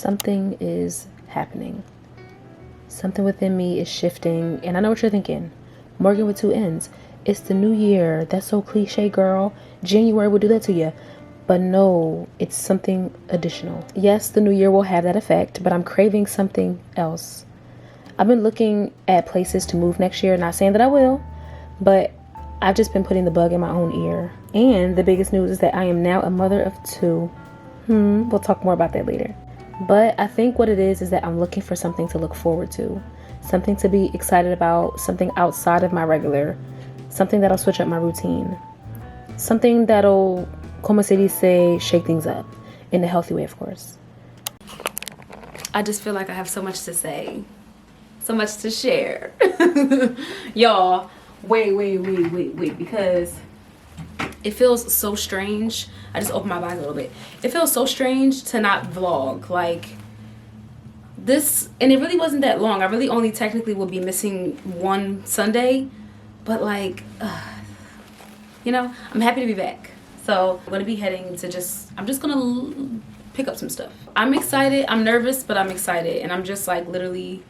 something is happening. Something within me is shifting, and I know what you're thinking. Morgan with two N's. It's the new year. That's so cliche, girl. January will do that to you. But no, it's something additional. Yes, the new year will have that effect, but I'm craving something else. I've been looking at places to move next year. Not saying that I will, but I've just been putting the bug in my own ear. And the biggest news is that I am now a mother of two. We'll talk more about that later. But I think what it is that I'm looking for something to look forward to. Something to be excited about. Something outside of my regular. Something that'll switch up my routine. Something that'll, como se dice, shake things up. In a healthy way, of course. I just feel like I have so much to say. So much to share. Y'all, wait. Because it feels so strange. I just opened my eyes a little bit. It feels so strange to not vlog. Like, this, and it really wasn't that long. I really only technically will be missing one Sunday. But like, you know, I'm happy to be back. So I'm gonna be heading to I'm just gonna pick up some stuff. I'm excited, I'm nervous, but I'm excited. And I'm just like literally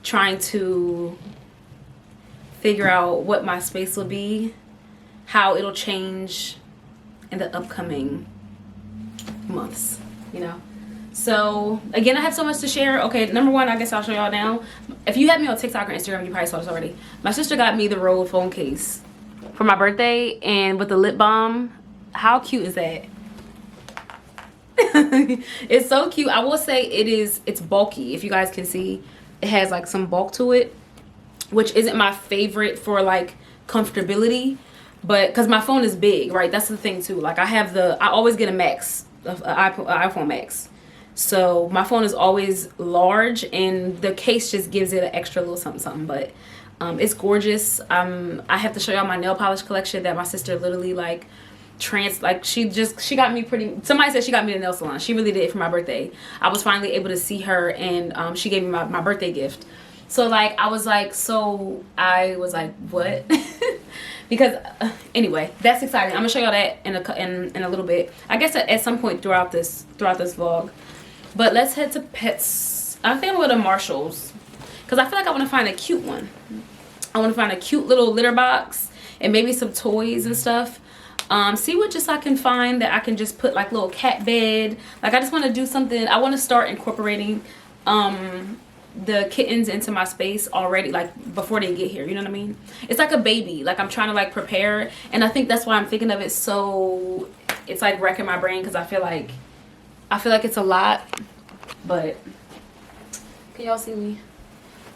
trying to figure out what my space will be, how it'll change in the upcoming months, you know? So again, I have so much to share. Okay, number one, I guess I'll show y'all now. If you have me on TikTok or Instagram, you probably saw this already. My sister got me the Rode phone case for my birthday, and with the lip balm. How cute is that? It's so cute. I will say it's bulky. If you guys can see, it has like some bulk to it, which isn't my favorite for like comfortability, but because my phone is big, right? That's the thing too. Like I always get a Max, iPhone Max. So my phone is always large, and the case just gives it an extra little something. But it's gorgeous. I have to show y'all my nail polish collection that my sister literally like she got me somebody said she got me the nail salon. She really did for my birthday. I was finally able to see her, and she gave me my birthday gift. So like I was like what? Because anyway, that's exciting. I'm gonna show y'all that in a little bit, I guess at some point throughout this vlog. But let's head to pets. I think I'm going to Marshall's because I feel like I want to find a cute one. I want to find a cute little litter box and maybe some toys and stuff. See what I can find that I can just put like little cat bed. Like I just want to do something. I want to start incorporating the kittens into my space already, like before they get here, you know what I mean? It's like a baby. Like I'm trying to like prepare, and I think that's why I'm thinking of it. So it's like wrecking my brain because I feel like it's a lot. But can y'all see me?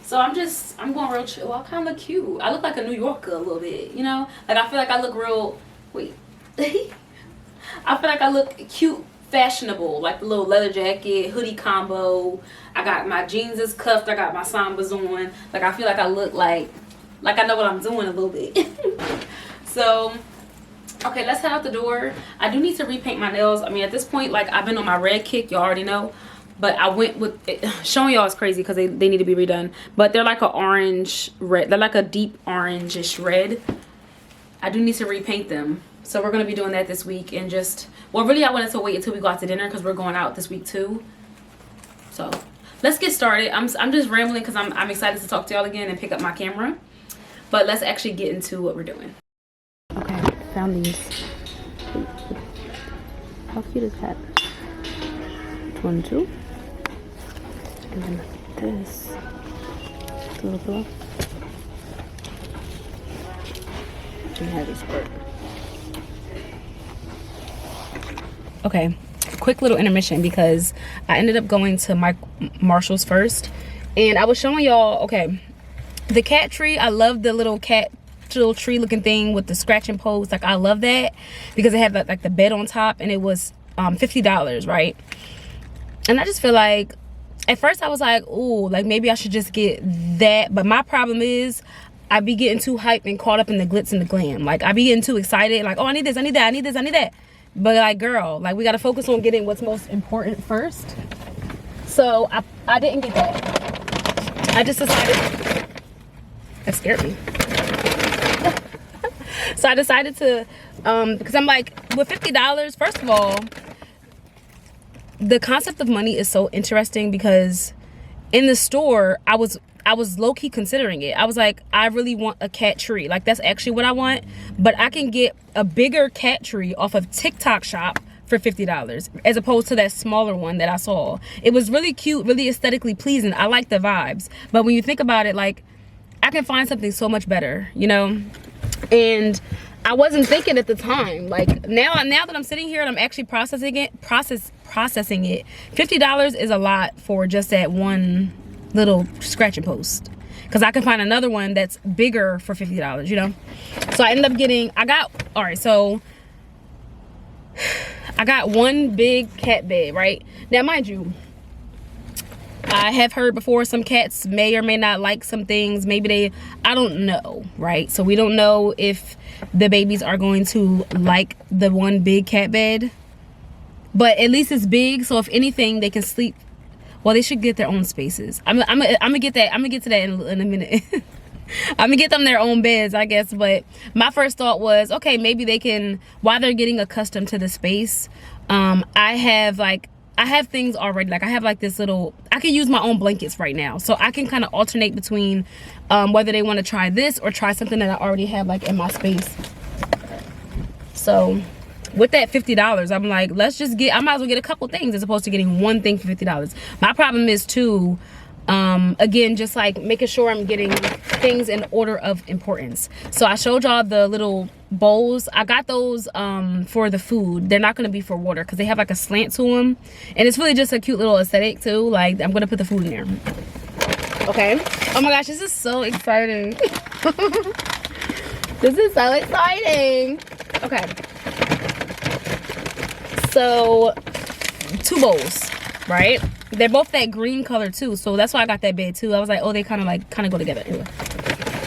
So I'm going real chill. I kind of look cute. I look like a New Yorker a little bit, you know? Like I feel like I look real, I feel like I look cute, fashionable, like the little leather jacket, hoodie combo. I got my jeans is cuffed. I got my Sambas on. Like I feel like I look like I know what I'm doing a little bit. So, okay, let's head out the door. I do need to repaint my nails. I mean, at this point, like I've been on my red kick. Y'all already know. But I went with it. Showing y'all is crazy because they need to be redone. But they're like an orange red. They're like a deep orange-ish red. I do need to repaint them. So we're going to be doing that this week. And well, really I wanted to wait until we go out to dinner because we're going out this week too. So let's get started. I'm just rambling because I'm excited to talk to y'all again and pick up my camera. But let's actually get into what we're doing. Okay, found these. How cute is that? 22. And then this little pillow. And heavy skirt. Okay, quick little intermission because I ended up going to Marshall's first, and I was showing y'all. Okay, the cat tree. I love the little tree looking thing with the scratching post. Like I love that because it had like the bed on top, and it was $50, right? And I just feel like at first I was like, oh, like maybe I should just get that. But my problem is I be getting too hyped and caught up in the glitz and the glam. Like I be getting too excited. Like, oh, I need this, I need that, I need this, I need that. But like, girl, like we got to focus on getting what's most important first. So I didn't get that. I just decided. That scared me. So I decided to, because I'm like, with $50, first of all, the concept of money is so interesting, because in the store I was low-key considering it. I was like, I really want a cat tree. Like, that's actually what I want. But I can get a bigger cat tree off of TikTok shop for $50 as opposed to that smaller one that I saw. It was really cute, really aesthetically pleasing. I like the vibes. But when you think about it, like, I can find something so much better, you know? And I wasn't thinking at the time. Like, now that I'm sitting here and I'm actually processing it, $50 is a lot for just that one little scratch and post, because I can find another one that's bigger for $50, you know? So I ended up getting, so I got one big cat bed, right? Now, mind you, I have heard before some cats may or may not like some things. Maybe I don't know, right? So we don't know if the babies are going to like the one big cat bed, but at least it's big, so if anything, they can sleep. Well, they should get their own spaces. I'm gonna get that. I'm gonna get to that in a minute. I'm gonna get them their own beds, I guess. But my first thought was, okay, maybe they can, while they're getting accustomed to the space, I have things already. Like, I have like this little, I can use my own blankets right now, so I can kind of alternate between whether they want to try this or try something that I already have like in my space. So with that $50, I'm like, I might as well get a couple things as opposed to getting one thing for $50. My problem is too, again, just like making sure I'm getting things in order of importance. So I showed y'all the little bowls. I got those for the food. They're not going to be for water because they have like a slant to them, and it's really just a cute little aesthetic too. Like, I'm going to put the food in there. Okay. Oh my gosh, this is so exciting. This is so exciting. Okay. So 2 bowls, right? They're both that green color too, so that's why I got that bed too. I was like, oh, they kind of go together. Anyway.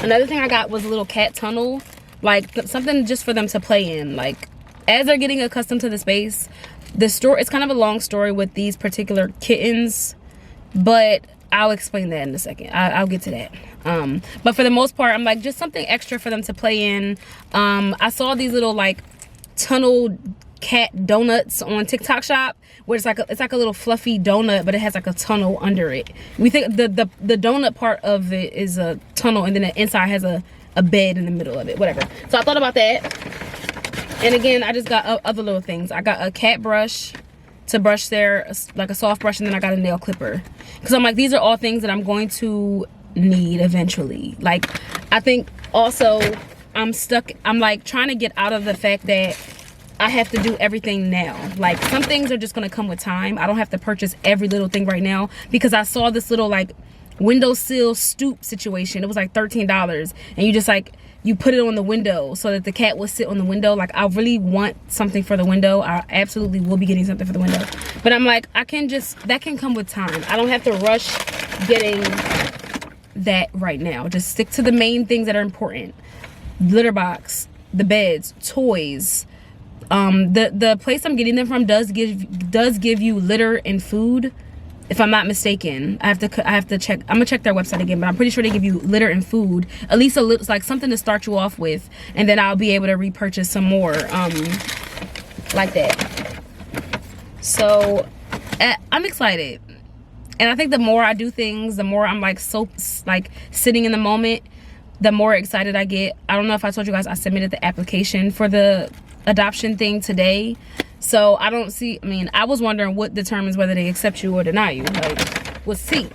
Another thing I got was a little cat tunnel, like something just for them to play in. Like, as they're getting accustomed to the space, it's kind of a long story with these particular kittens, but I'll explain that in a second. I'll get to that. But for the most part, I'm like, just something extra for them to play in. I saw these little like tunnel cat donuts on TikTok shop, where it's like a little fluffy donut, but it has like a tunnel under it. We think the donut part of it is a tunnel, and then the inside has a bed in the middle of it, whatever. So I thought about that. And again, I just got other little things. I got a cat brush to brush there, like a soft brush, and then I got a nail clipper, because I'm like, these are all things that I'm going to need eventually. Like, I think also I'm like trying to get out of the fact that I have to do everything now. Like, some things are just gonna come with time. I don't have to purchase every little thing right now, because I saw this little like windowsill stoop situation. It was like $13, and you just like, you put it on the window so that the cat will sit on the window. Like, I really want something for the window. I absolutely will be getting something for the window, but I'm like, that can come with time. I don't have to rush getting that right now. Just stick to the main things that are important: litter box, the beds, toys. The place I'm getting them from does give you litter and food, if I'm not mistaken. I have to check. I'm gonna check their website again, but I'm pretty sure they give you litter and food, at least it's like something to start you off with, and then I'll be able to repurchase some more like that. So I'm excited, and I think the more I do things, the more I'm like sitting in the moment, the more excited I get. I don't know if I told you guys I submitted the application for the adoption thing today, so I was wondering what determines whether they accept you or deny you. Like, we'll see,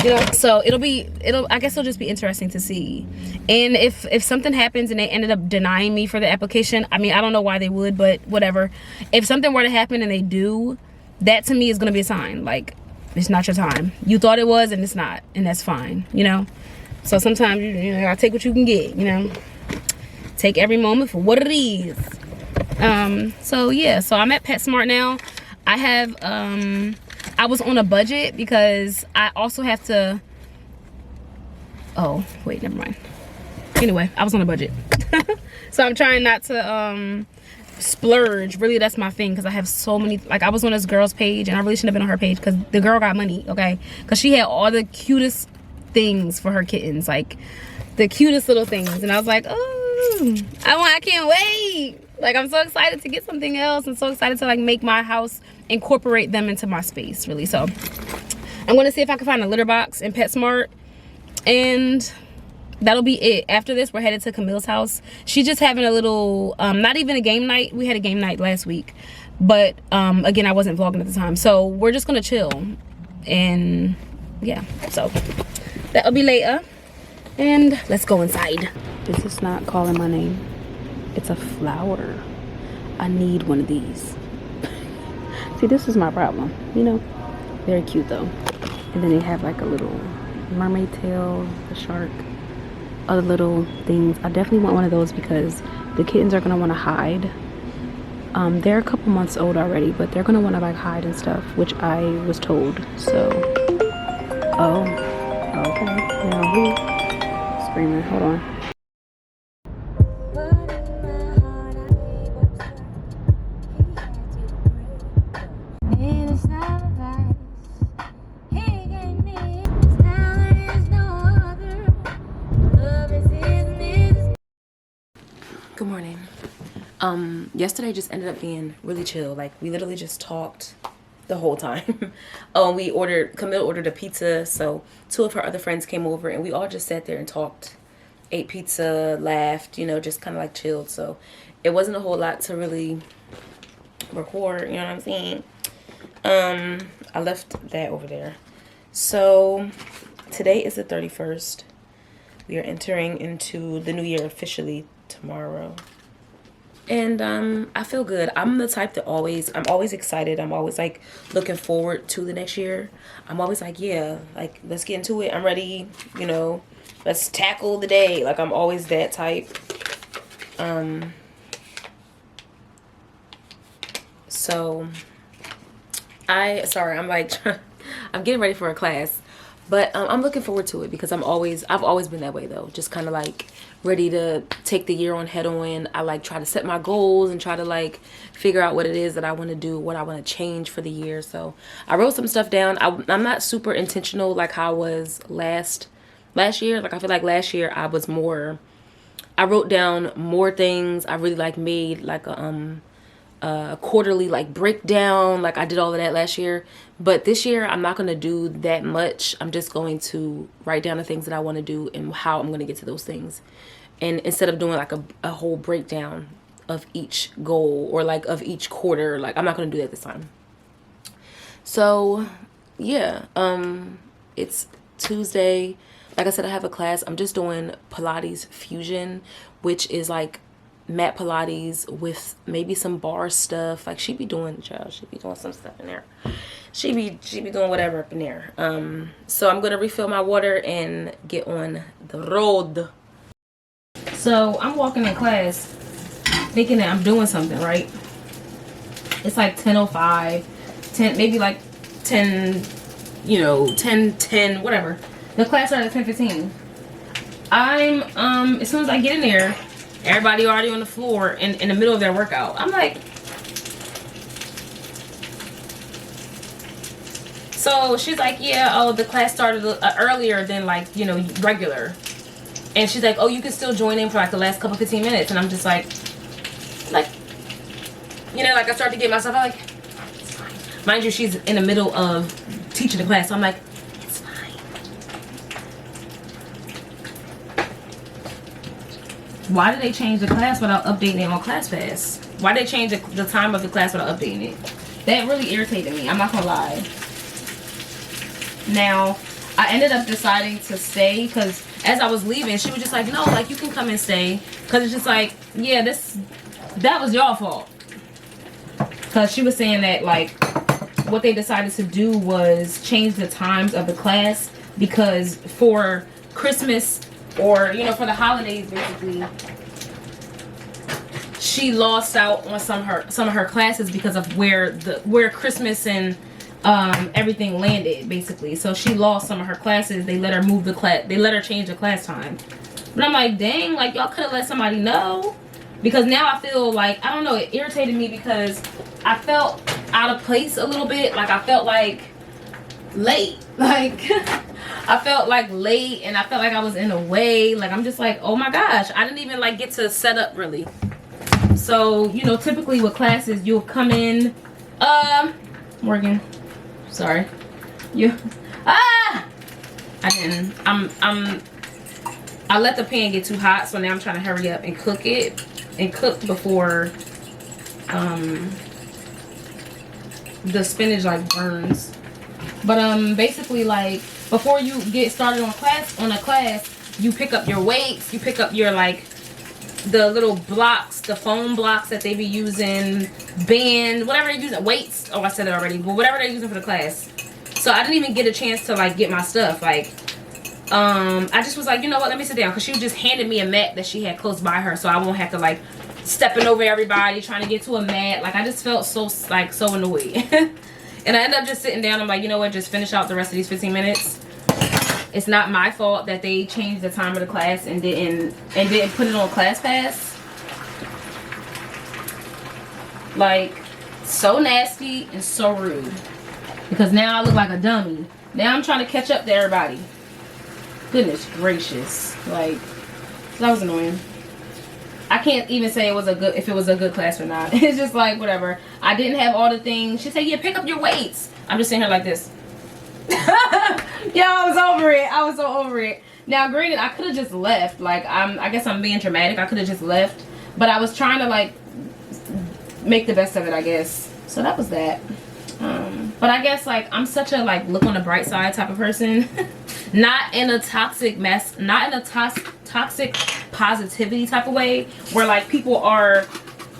you know. So I guess it'll just be interesting to see. And if something happens and they ended up denying me for the application, I mean, I don't know why they would, but whatever. If something were to happen and they do, that to me is gonna be a sign, like, it's not your time. You thought it was, and it's not, and that's fine, you know. So sometimes you gotta take what you can get, you know. Take every moment for what it is. So yeah, so I'm at PetSmart now. I have I was on a budget because I also have to, oh wait, never mind. Anyway, I was on a budget. So I'm trying not to splurge. Really, that's my thing, because I have so many, like, I was on this girl's page, and I really shouldn't have been on her page, because the girl got money, okay, because she had all the cutest things for her kittens, like the cutest little things, and I was like, oh, I can't wait. Like, I'm so excited to get something else. I'm so excited to like make my house incorporate them into my space, really. So I'm gonna see if I can find a litter box in PetSmart, and that'll be it. After this, we're headed to Camille's house. She's just having a little not even a game night. We had a game night last week, but again, I wasn't vlogging at the time, so we're just gonna chill. And yeah, so that'll be later, and let's go inside. This is not calling my name. It's a flower. I need one of these. See, this is my problem, you know. Very cute though. And then they have like a little mermaid tail, a shark, other little things. I definitely want one of those because the kittens are gonna want to hide. They're a couple months old already, but they're gonna want to like hide and stuff, which I was told. So, oh, okay. Now who's screaming? Hold on. Good morning. Yesterday just ended up being really chill. Like, we literally just talked the whole time. Camille ordered a pizza, so 2 of her other friends came over, and we all just sat there and talked, ate pizza, laughed, you know, just kind of like chilled. So it wasn't a whole lot to really record, you know what I'm saying? I left that over there. So today is the 31st. We are entering into the new year officially tomorrow, and I feel good. I'm the type that I'm always excited. I'm always like looking forward to the next year. I'm always like, yeah, like let's get into it. I'm ready, you know, let's tackle the day. Like, I'm always that type. So I'm like I'm getting ready for a class, but I'm looking forward to it because I've always been that way though. Just kind of like ready to take the year on head on. I like try to set my goals and try to like figure out what it is that I want to do, what I want to change for the year. So I wrote some stuff down. I'm not super intentional like how I was last year. Like, I feel like last year I wrote down more things. I really like made like a quarterly like breakdown. Like, I did all of that last year, but this year I'm not going to do that much. I'm just going to write down the things that I want to do and how I'm going to get to those things. And instead of doing like a whole breakdown of each goal or like of each quarter, like I'm not going to do that this time. So yeah, it's Tuesday. Like I said, I have a class. I'm just doing Pilates Fusion, which is like mat Pilates with maybe some bar stuff. Like, she be doing some stuff in there. She be doing whatever up in there. So I'm gonna refill my water and get on the road. So I'm walking in class thinking that I'm doing something, right? It's like 10:05, 10, maybe like 10, you know, 10:10, whatever. The class started at 10:15. As soon as I get in there, everybody already on the floor in the middle of their workout. I'm like, so she's like, yeah, oh, the class started earlier than like, you know, regular. And she's like, oh, you can still join in for like the last couple 15 minutes. And I'm just like, you know, like I start to get myself, I'm like, it's fine. Mind you, she's in the middle of teaching the class. So I'm like, it's fine. Why did they change the class without updating it on ClassPass? Why did they change the time of the class without updating it? That really irritated me. I'm not gonna lie. Now, I ended up deciding to stay because as I was leaving, she was just like, no, like, you can come and stay. Because it's just like, yeah, that was your fault. Because she was saying that, like, what they decided to do was change the times of the class because for Christmas or, you know, for the holidays, basically, she lost out on some of her classes because of where Christmas and everything landed, basically. So she lost some of her classes. They let her move the class. They let her change the class time. But I'm like, dang, like, y'all could have let somebody know. Because now I feel like, I don't know, it irritated me because I felt out of place a little bit. Like, I felt like late. Like, I felt like late and I felt like I was in the way. Like, I'm just like, oh my gosh, I didn't even like get to set up really. So, you know, typically with classes, you'll come in, Morgan. Sorry. You. Ah! I didn't. I let the pan get too hot, so now I'm trying to hurry up and cook it. And cook before the spinach like burns. But basically, like, before you get started on a class, you pick up your weights, you pick up your like the little blocks, the foam blocks that they be using, band, whatever they're using, weights. Oh, I said it already, but whatever they're using for the class. So I didn't even get a chance to like get my stuff. Like, I just was like, you know what, let me sit down, because she just handed me a mat that she had close by her, so I won't have to like stepping over everybody trying to get to a mat. Like, I just felt so like so annoyed. And I ended up just sitting down. I'm like, you know what, just finish out the rest of these 15 minutes. It's not my fault that they changed the time of the class and didn't put it on ClassPass. Like, so nasty and so rude. Because now I look like a dummy. Now I'm trying to catch up to everybody. Goodness gracious. Like, that was annoying. I can't even say it was a good, if it was a good class or not. It's just like, whatever. I didn't have all the things. She said, yeah, pick up your weights. I'm just sitting here like this. Yo, I was over it. I was so over it. Now, granted, I could have just left. Like, I guess I'm being dramatic. I could have just left. But I was trying to, like, make the best of it, I guess. So that was that. But I guess, like, I'm such a, like, look on the bright side type of person. Not in a toxic mess. Not in a toxic positivity type of way. Where, like, people are,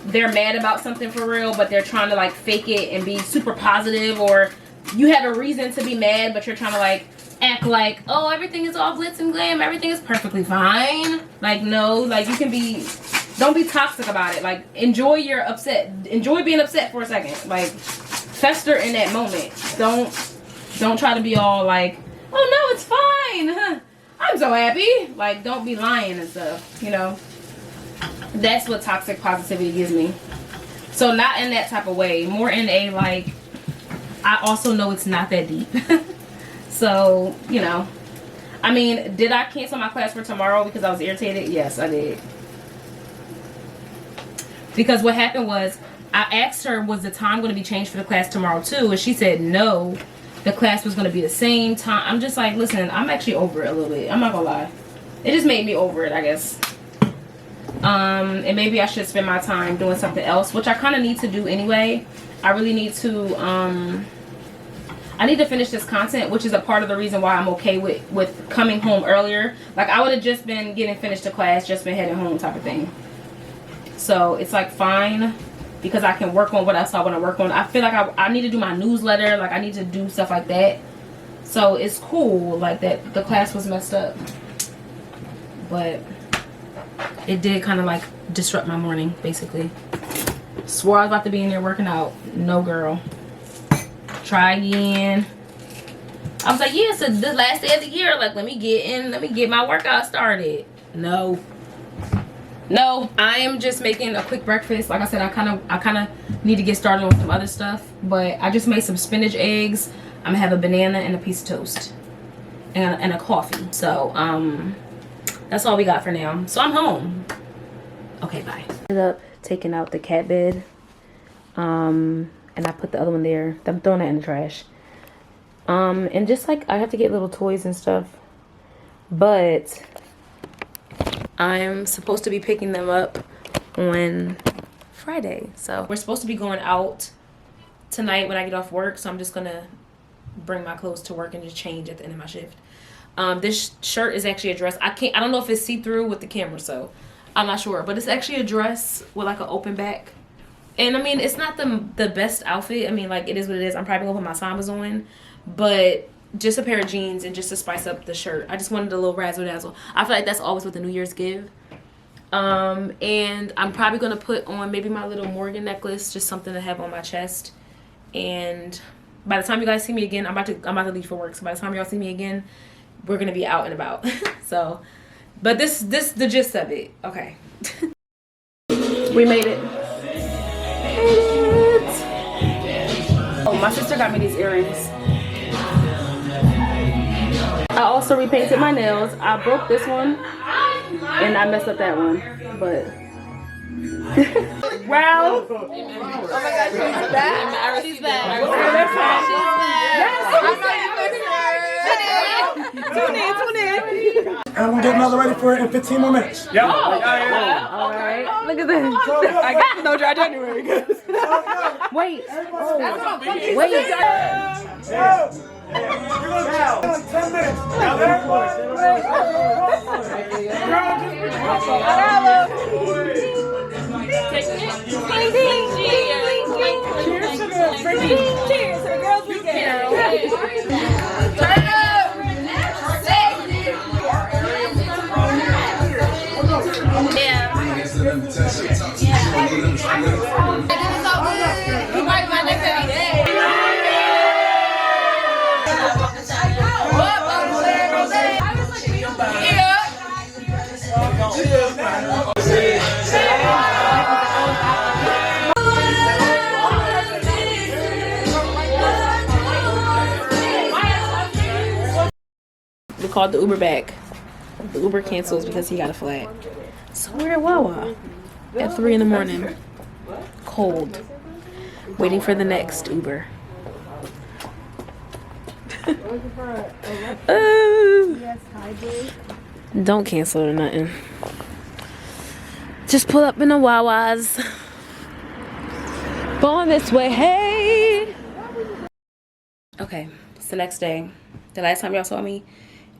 they're mad about something for real, but they're trying to, like, fake it and be super positive. Or you have a reason to be mad, but you're trying to, like, act like, oh, everything is all glitz and glam, everything is perfectly fine. Like, no, like, you can be, don't be toxic about it. Like, enjoy your upset, enjoy being upset for a second. Like, fester in that moment. Don't try to be all like, oh no, it's fine, I'm so happy. Like, don't be lying and stuff, you know. That's what toxic positivity gives me. So not in that type of way, more in a, like, I also know it's not that deep. So, you know, I mean, did I cancel my class for tomorrow because I was irritated? Yes, I did. Because what happened was, I asked her, was the time going to be changed for the class tomorrow too? And she said no, the class was going to be the same time. I'm just like, listen, I'm actually over it a little bit. I'm not going to lie. It just made me over it, I guess. And maybe I should spend my time doing something else, which I kind of need to do anyway. I really need to, I need to finish this content, which is a part of the reason why I'm okay with coming home earlier. Like, I would have just been getting finished the class, just been heading home type of thing. So it's like fine, because I can work on what else I want to work on. I feel like I need to do my newsletter. Like, I need to do stuff like that. So it's cool, like, that the class was messed up. But it did kind of like disrupt my morning, basically. Swore I was about to be in there working out. No, girl. Try again. I was like, yeah, it's the last day of the year. Like, let me get my workout started. No, I am just making a quick breakfast. Like I said, I kind of need to get started on some other stuff, but I just made some spinach eggs. I'm gonna have a banana and a piece of toast and a coffee. So that's all we got for now. So I'm home. Okay, bye. Ended up taking out the cat bed, and I put the other one there. I'm throwing that in the trash. And just like, I have to get little toys and stuff, but I'm supposed to be picking them up on Friday. So we're supposed to be going out tonight when I get off work. So I'm just gonna bring my clothes to work and just change at the end of my shift. This shirt is actually a dress. I don't know if it's see-through with the camera, so I'm not sure, but it's actually a dress with like an open back. And I mean, it's not the best outfit. I mean, like, it is what it is. I'm probably gonna put my Sambas on, but just a pair of jeans and just to spice up the shirt. I just wanted a little razzle dazzle. I feel like that's always what the New Year's give. And I'm probably gonna put on maybe my little Morgann necklace, just something to have on my chest. And by the time you guys see me again, I'm about to leave for work. So by the time y'all see me again, we're gonna be out and about. So, but this the gist of it. Okay. We made it. Oh, my sister got me these earrings. I also repainted my nails. I broke this one and I messed up that one, but Well. Oh my God, she's back. She's back. Tune in. And I'm gonna get another ready for it in 15 more minutes. Yeah. All right. Look at this. I got no dry January. Wait. Wait. You're gonna chill like 10 minutes. Now cheers to the girls weekend. Turn up. We called the Uber back. The Uber cancels because he got a flat. So we're at Wawa at 3 in the morning. Cold. Waiting for the next Uber. Don't cancel or nothing. Just pull up in the Wawas. Going this way, hey! Okay, it's the next day. The last time y'all saw me,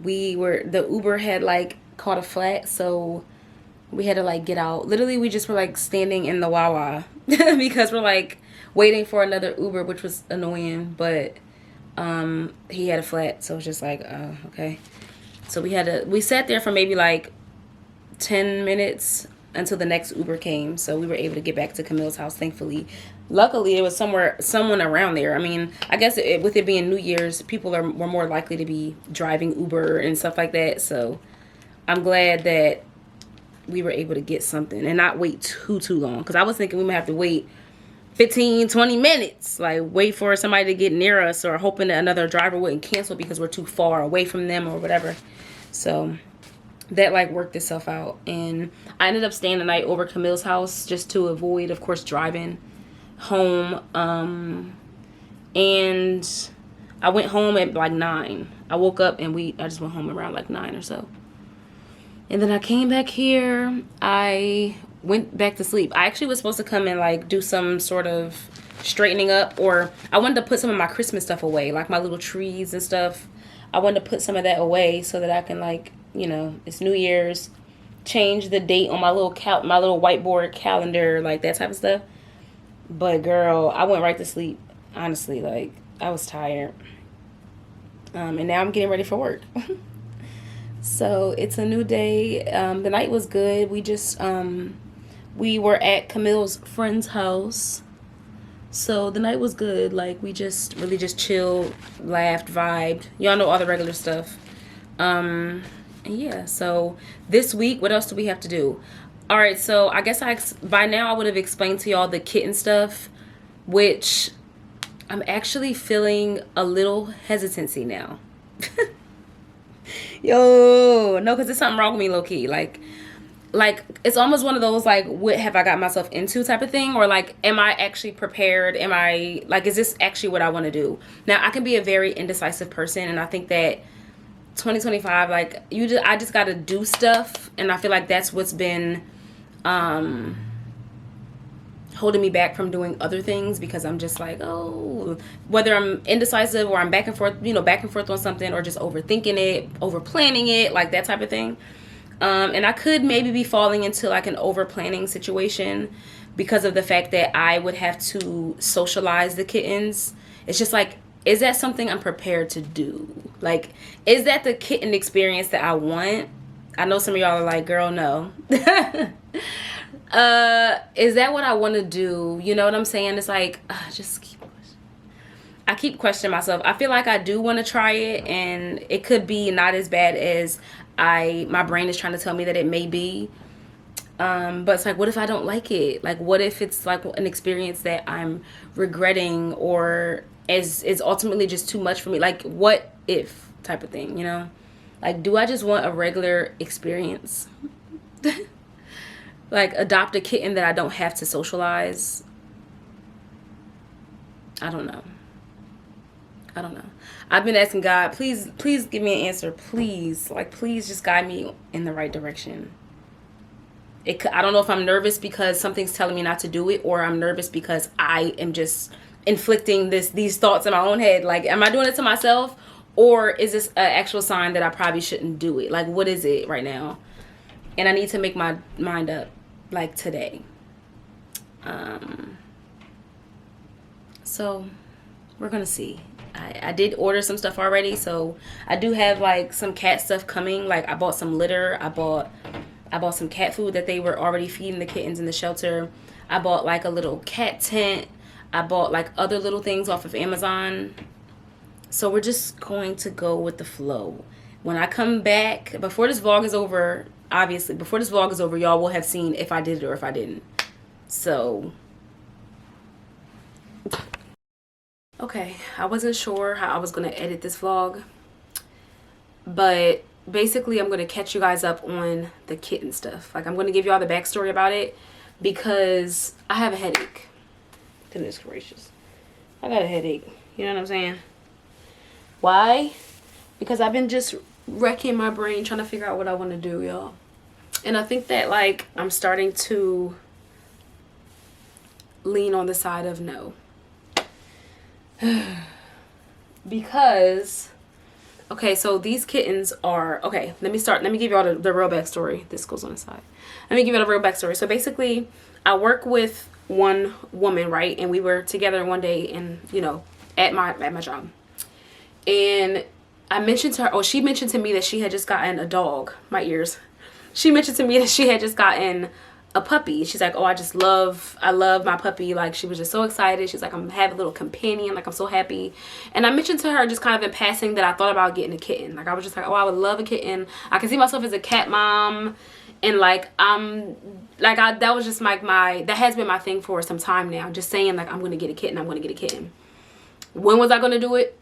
the Uber had like caught a flat, so we had to like get out. Literally, we just were like standing in the Wawa because we're like waiting for another Uber, which was annoying, but he had a flat, so it was just like, oh, okay. So we sat there for maybe like 10 minutes until the next Uber came, so we were able to get back to Camille's house, thankfully. Luckily, it was someone around there. I mean, I guess with it being New Year's, people were more likely to be driving Uber and stuff like that, so I'm glad that we were able to get something and not wait too long, because I was thinking we might have to wait 15-20 minutes, like wait for somebody to get near us, or hoping that another driver wouldn't cancel because we're too far away from them or whatever. So that like worked itself out, and I ended up staying the night over Camille's house just to avoid, of course, driving home. And I went home at like 9. I woke up and I just went home around like 9 or so, and then I came back here. I went back to sleep. I actually was supposed to come and like do some sort of straightening up, or I wanted to put some of my Christmas stuff away, like my little trees and stuff. I wanted to put some of that away so that I can, like, you know, it's New Year's, change the date on my little whiteboard calendar, like that type of stuff. But girl, I went right to sleep. Honestly, like, I was tired. And now I'm getting ready for work. So it's a new day. The night was good. We just we were at Camille's friend's house, so the night was good. Like, we just really just chilled, laughed, vibed. Y'all know all the regular stuff. And yeah, so this week, what else do we have to do? All right, so I guess by now I would have explained to y'all the kitten stuff, which I'm actually feeling a little hesitancy now. Yo, no, because there's something wrong with me, low-key. Like it's almost one of those, like, what have I got myself into type of thing, or like, am I actually prepared? Am I, like, is this actually what I want to do? Now, I can be a very indecisive person, and I think that 2025, like, I just got to do stuff, and I feel like that's what's been holding me back from doing other things, because I'm just like, oh, whether I'm indecisive or I'm back and forth on something, or just overthinking it, over planning it, like that type of thing. And I could maybe be falling into like an over planning situation because of the fact that I would have to socialize the kittens. It's just like, is that something I'm prepared to do? Like, is that the kitten experience that I want? I know some of y'all are like, girl, no. Is that what I want to do? You know what I'm saying? It's like, I keep questioning myself. I feel like I do want to try it, and it could be not as bad as my brain is trying to tell me that it may be. But it's like, what if I don't like it? Like, what if it's like an experience that I'm regretting, or is ultimately just too much for me? Like, what if type of thing, you know? Like, do I just want a regular experience? like adopt a kitten that I don't have to socialize. I don't know. I've been asking God, please give me an answer. Please, like, please just guide me in the right direction. I don't know if I'm nervous because something's telling me not to do it, or I'm nervous because I am just inflicting these thoughts in my own head. Like, am I doing it to myself, or is this an actual sign that I probably shouldn't do it? Like, what is it right now? And I need to make my mind up, like, today. So we're gonna see. I did order some stuff already, so I do have like some cat stuff coming. Like, I bought some litter. I bought some cat food that they were already feeding the kittens in the shelter. I bought like a little cat tent. I bought like other little things off of Amazon. So we're just going to go with the flow. When I come back, before this vlog is over, obviously, before this vlog is over, y'all will have seen if I did it or if I didn't. So, okay, I wasn't sure how I was going to edit this vlog. But basically, I'm going to catch you guys up on the kitten stuff. Like, I'm going to give y'all the backstory about it because I have a headache. Goodness gracious. I got a headache. You know what I'm saying? Why? Because I've been just wrecking my brain trying to figure out what I want to do, y'all. And I think that, like, I'm starting to lean on the side of no. Because, okay, so these kittens are, okay, let me give you all the real backstory. This goes on the side. Let me give you the real backstory. So basically, I work with one woman, right? And we were together one day in, you know, at my job. And I mentioned to her, she mentioned to me that she had just gotten a dog. My ears. She mentioned to me that she had just gotten a puppy. She's like, oh, I love my puppy. Like, she was just so excited. She's like, I'm having a little companion. Like, I'm so happy. And I mentioned to her just kind of in passing that I thought about getting a kitten. Like, I was just like, oh, I would love a kitten. I can see myself as a cat mom. And like, that was just like that has been my thing for some time now. Just saying, like, I'm going to get a kitten. I'm going to get a kitten. When was I going to do it?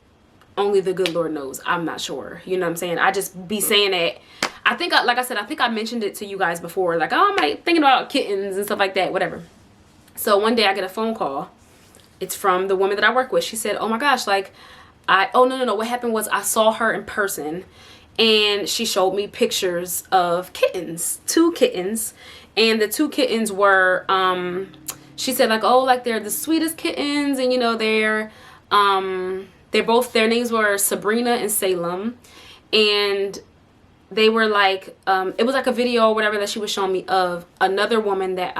Only the good Lord knows. I'm not sure. You know what I'm saying? I just be saying that. I think, like I said, I think I mentioned it to you guys before. Like, oh, I'm like thinking about kittens and stuff like that. Whatever. So one day I get a phone call. It's from the woman that I work with. She said, oh my gosh, like, oh, no. What happened was I saw her in person. And she showed me pictures of kittens. 2 kittens. And the 2 kittens were, she said, like, oh, like, they're the sweetest kittens. And, you know, their names were Sabrina and Salem. And they were like, it was like a video or whatever that she was showing me of another woman that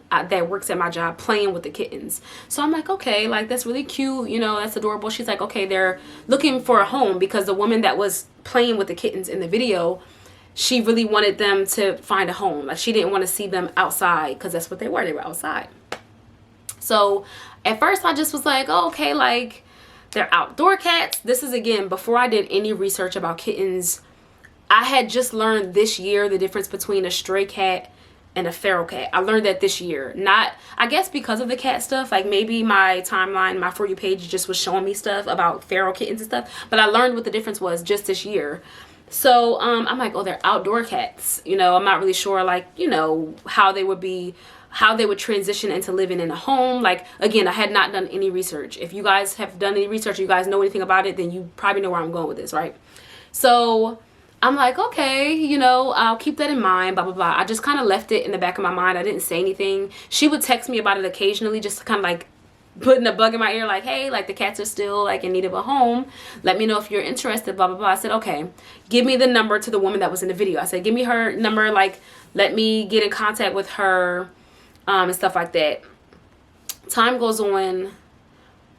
that works at my job playing with the kittens. So I'm like, okay, like, that's really cute, you know, that's adorable. She's like, okay, they're looking for a home because the woman that was playing with the kittens in the video, she really wanted them to find a home. Like, she didn't want to see them outside because that's what they were outside. So at first I just was like, oh, okay, like, they're outdoor cats. This is, again, before I did any research about kittens. I had just learned this year the difference between a stray cat and a feral cat. I learned that this year. Not, I guess because of the cat stuff. Like, maybe my timeline, my For You page just was showing me stuff about feral kittens and stuff. But I learned what the difference was just this year. So I'm like, oh, they're outdoor cats. You know, I'm not really sure, like, you know, how they would transition into living in a home. Like, again, I had not done any research. If you guys have done any research, you guys know anything about it, then you probably know where I'm going with this, right? So I'm like, okay, you know, I'll keep that in mind, blah, blah, blah. I just kind of left it in the back of my mind. I didn't say anything. She would text me about it occasionally, just to kind of like putting a bug in my ear, like, hey, like, the cats are still like in need of a home. Let me know if you're interested, blah, blah, blah. I said, okay, give me the number to the woman that was in the video. I said, give me her number, like, let me get in contact with her, and stuff like that. Time goes on.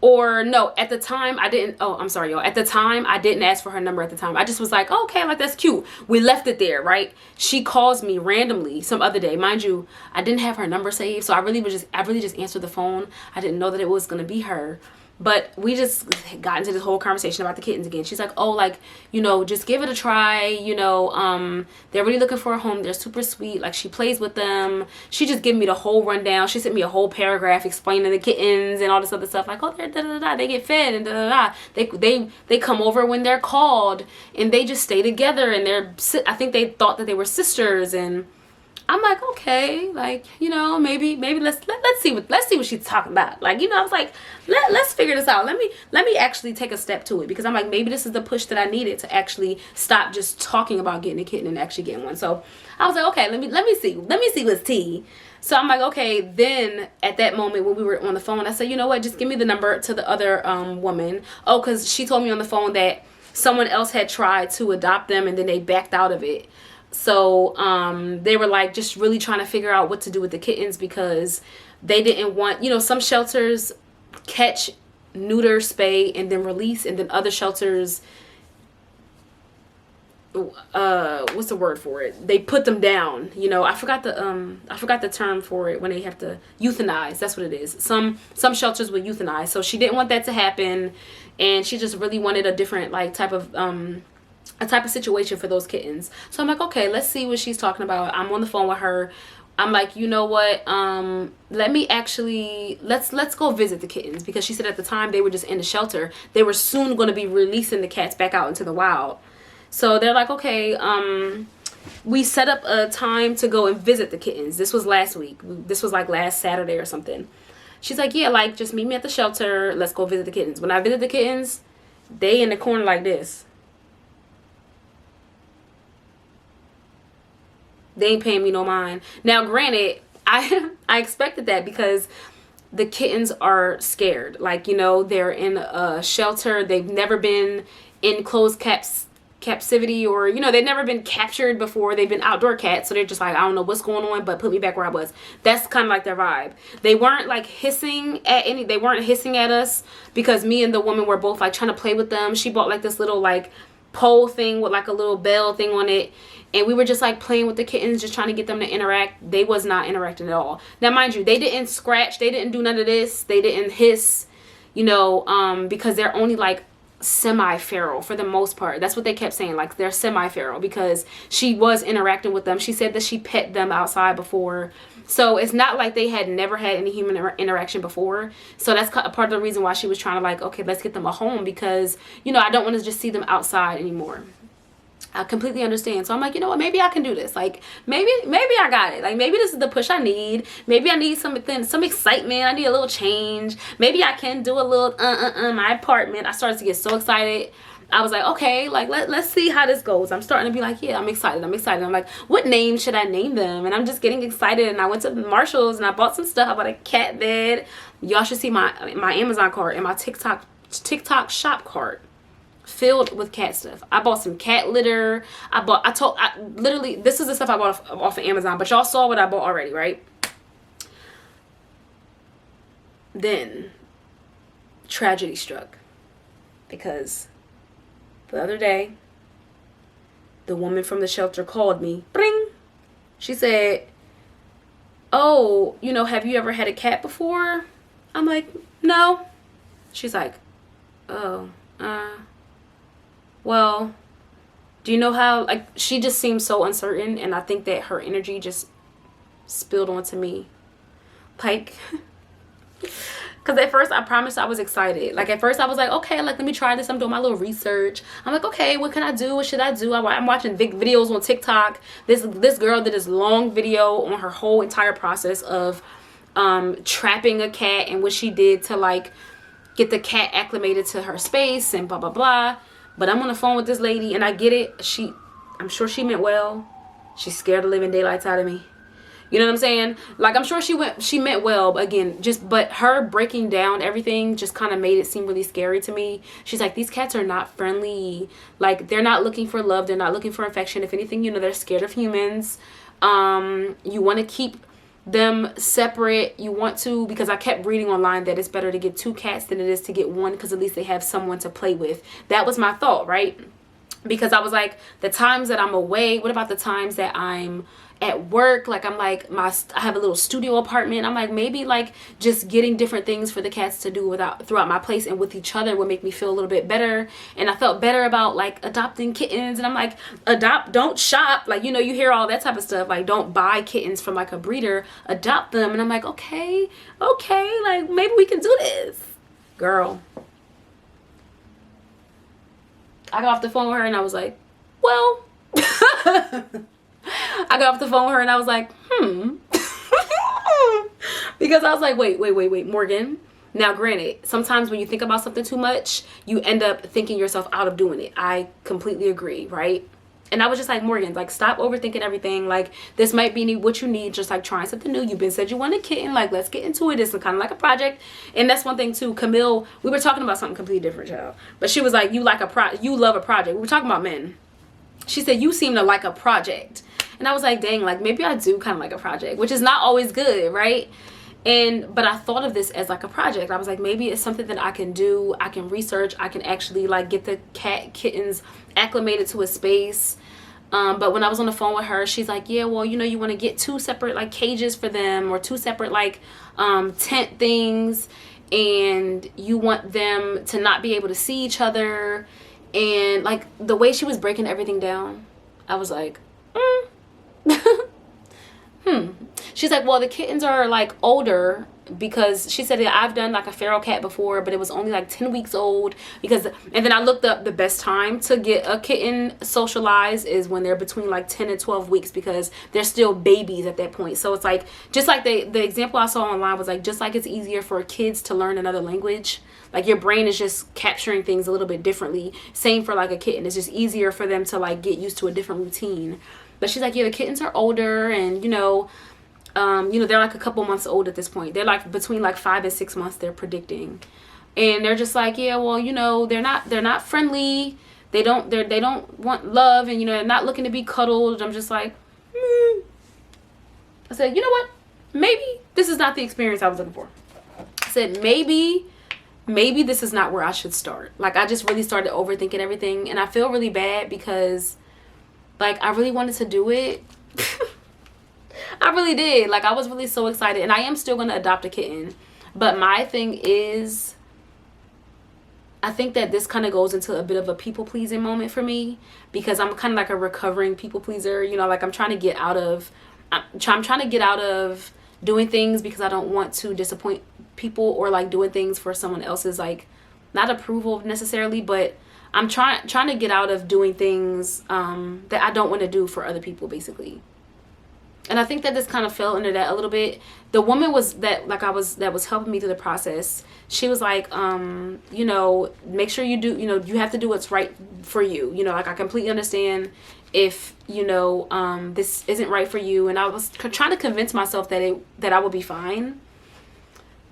Or no, at the time I didn't, oh, I'm sorry, y'all. At the time, I didn't ask for her number at the time. I just was like, oh, okay, like, that's cute. We left it there, right? She calls me randomly some other day. Mind you, I didn't have her number saved, so I really just answered the phone. I didn't know that it was gonna be her. But we just got into this whole conversation about the kittens again. She's like, oh, like, you know, just give it a try. You know, they're really looking for a home. They're super sweet. Like, she plays with them. She just gave me the whole rundown. She sent me a whole paragraph explaining the kittens and all this other stuff. Like, oh, they're da-da-da-da. They get fed and da-da-da. They come over when they're called. And they just stay together. And I think they thought that they were sisters. And I'm like, okay, like, you know, maybe let's see what she's talking about. Like, you know, I was like, let's figure this out. Let me actually take a step to it, because I'm like, maybe this is the push that I needed to actually stop just talking about getting a kitten and actually getting one. So I was like, okay, let me see what's tea. So I'm like, okay. Then at that moment when we were on the phone, I said, you know what, just give me the number to the other woman. Oh, because she told me on the phone that someone else had tried to adopt them and then they backed out of it. So they were like just really trying to figure out what to do with the kittens, because they didn't want, you know, some shelters catch, neuter, spay, and then release, and then other shelters, what's the word for it? They put them down. You know, I forgot the term for it, when they have to euthanize. That's what it is. Some shelters will euthanize. So she didn't want that to happen, and she just really wanted a different like type of situation for those kittens. So I'm like, okay, let's see what she's talking about. I'm on the phone with her. I'm like, you know what, let's go visit the kittens, because she said at the time they were just in the shelter. They were soon going to be releasing the cats back out into the wild. So they're like, okay, we set up a time to go and visit the kittens. This was last week. This was like last Saturday or something. She's like, yeah, like just meet me at the shelter. Let's go visit the kittens. When I visit the kittens, they in the corner like this. They ain't paying me no mind. Now, granted, I expected that, because the kittens are scared. Like, you know, they're in a shelter. They've never been in closed captivity, or, you know, they've never been captured before. They've been outdoor cats. So they're just like, I don't know what's going on, but put me back where I was. That's kind of like their vibe. They weren't like hissing at us, because me and the woman were both like trying to play with them. She bought like this little like pole thing with like a little bell thing on it. And we were just like playing with the kittens, just trying to get them to interact. They was not interacting at all. Now, mind you, they didn't scratch. They didn't do none of this. They didn't hiss, you know, because they're only like semi-feral for the most part. That's what they kept saying. Like, they're semi-feral, because she was interacting with them. She said that she pet them outside before. So it's not like they had never had any human interaction before. So that's part of the reason why she was trying to like, okay, let's get them a home, because, you know, I don't want to just see them outside anymore. I completely understand. So I'm like, you know what, maybe I can do this. Like, maybe I got it. Like, maybe this is the push I need. Maybe I need some excitement. I need a little change. Maybe I can do a little my apartment. I started to get so excited. I was like, okay, like let's see how this goes. I'm starting to be like, yeah, I'm excited. I'm like, what name should I name them? And I'm just getting excited. And I went to Marshall's and I bought some stuff. I bought a cat bed. Y'all should see my Amazon cart and my TikTok shop cart filled with cat stuff. I bought some cat litter. Literally, this is the stuff I bought off of Amazon, but y'all saw what I bought already, right? Then tragedy struck, because the other day the woman from the shelter called me. Bring. She said, oh, you know, have you ever had a cat before? I'm like, no. She's like, oh, well, do you know how, like, she just seems so uncertain, and I think that her energy just spilled onto me. Like, because at first, I promised I was excited. Like, at first, I was like, okay, like, let me try this. I'm doing my little research. I'm like, okay, what can I do? What should I do? I'm watching videos on TikTok. This girl did this long video on her whole entire process of trapping a cat and what she did to, like, get the cat acclimated to her space and blah, blah, blah. But I'm on the phone with this lady, and I get it. I'm sure she meant well. She's scared the living daylights out of me. You know what I'm saying? Like, I'm sure she meant well, but again, but her breaking down everything just kind of made it seem really scary to me. She's like, these cats are not friendly. Like, they're not looking for love. They're not looking for affection. If anything, you know, they're scared of humans. You want to keep them separate. You want to, because I kept reading online that it's better to get 2 cats than it is to get 1, because at least they have someone to play with. That was my thought, right? Because I was like, the times that I'm away, what about the times that I'm at work? Like, I'm like, I have a little studio apartment. I'm like, maybe like just getting different things for the cats to do throughout my place and with each other would make me feel a little bit better. And I felt better about like adopting kittens. And I'm like, don't shop. Like, you know, you hear all that type of stuff. Like, don't buy kittens from like a breeder, adopt them. And I'm like, okay, like maybe we can do this. Girl, I got off the phone with her and I was like, well, I got off the phone with her and I was like, because I was like, wait, Morgann. Now, granted, sometimes when you think about something too much, you end up thinking yourself out of doing it. I completely agree, right? And I was just like, Morgann, like, stop overthinking everything. Like, this might be what you need, just like trying something new. You've been said you want a kitten. Like, let's get into it. It's kind of like a project. And that's one thing too. Camille, we were talking about something completely different, child. But she was like, you love a project. We were talking about men. She said, you seem to like a project. And I was like, dang, like, maybe I do kind of like a project, which is not always good, right? But I thought of this as like a project. I was like, maybe it's something that I can do. I can research. I can actually like get the kittens acclimated to a space. But when I was on the phone with her, she's like, yeah, well, you know, you want to get 2 separate like cages for them, or 2 separate like tent things, and you want them to not be able to see each other. And like the way she was breaking everything down, I was like, She's like, well, the kittens are like older, because she said that I've done like a feral cat before, but it was only like 10 weeks old. And then I looked up the best time to get a kitten socialized is when they're between like 10 and 12 weeks, because they're still babies at that point. So it's like, just like the example I saw online was like, just like it's easier for kids to learn another language, like your brain is just capturing things a little bit differently. Same for like a kitten. It's just easier for them to like get used to a different routine. But she's like, yeah, the kittens are older, and you know, they're like a couple months old at this point. They're like between like 5 and 6 months, they're predicting. And they're just like, yeah, well, you know, they're not friendly. They don't want love, and you know, they're not looking to be cuddled. I'm just like, I said, you know what? Maybe this is not the experience I was looking for. I said, maybe this is not where I should start. Like, I just really started overthinking everything, and I feel really bad because like I really wanted to do it. I really did. Like, I was really so excited, and I am still going to adopt a kitten. But my thing is, I think that this kind of goes into a bit of a people pleasing moment for me, because I'm kind of like a recovering people pleaser. You know, like I'm trying to get out of doing things because I don't want to disappoint people, or like doing things for someone else's like not approval necessarily, but I'm trying to get out of doing things that I don't want to do for other people, basically. And I think that this kind of fell into that a little bit. The woman that was helping me through the process, she was like, you know, make sure you do, you know, you have to do what's right for you. You know, like I completely understand if, you know, this isn't right for you. And I was trying to convince myself that I would be fine.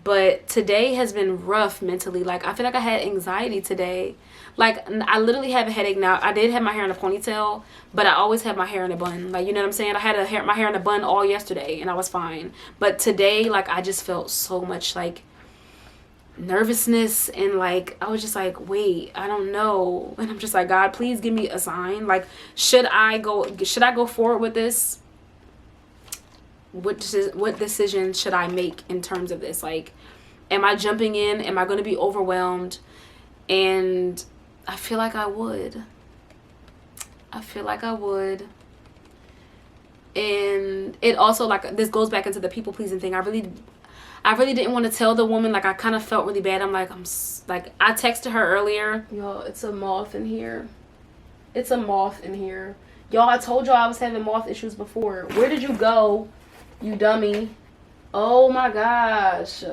But today has been rough mentally. Like, I feel like I had anxiety today. Like, I literally have a headache now. I did have my hair in a ponytail, but I always have my hair in a bun. Like, you know what I'm saying? I had my hair in a bun all yesterday, and I was fine. But today, like, I just felt so much, like, nervousness. And, like, I was just like, wait, I don't know. And I'm just like, God, please give me a sign. Like, should I go forward with this? What decision should I make in terms of this? Like, am I jumping in? Am I going to be overwhelmed? And I feel like I would. And it also, like, this goes back into the people pleasing thing. I really didn't want to tell the woman. Like, I kind of felt really bad. I'm like, I texted her earlier. Y'all, it's a moth in here. Y'all, I told y'all I was having moth issues before. Where did you go, you dummy? Oh my gosh.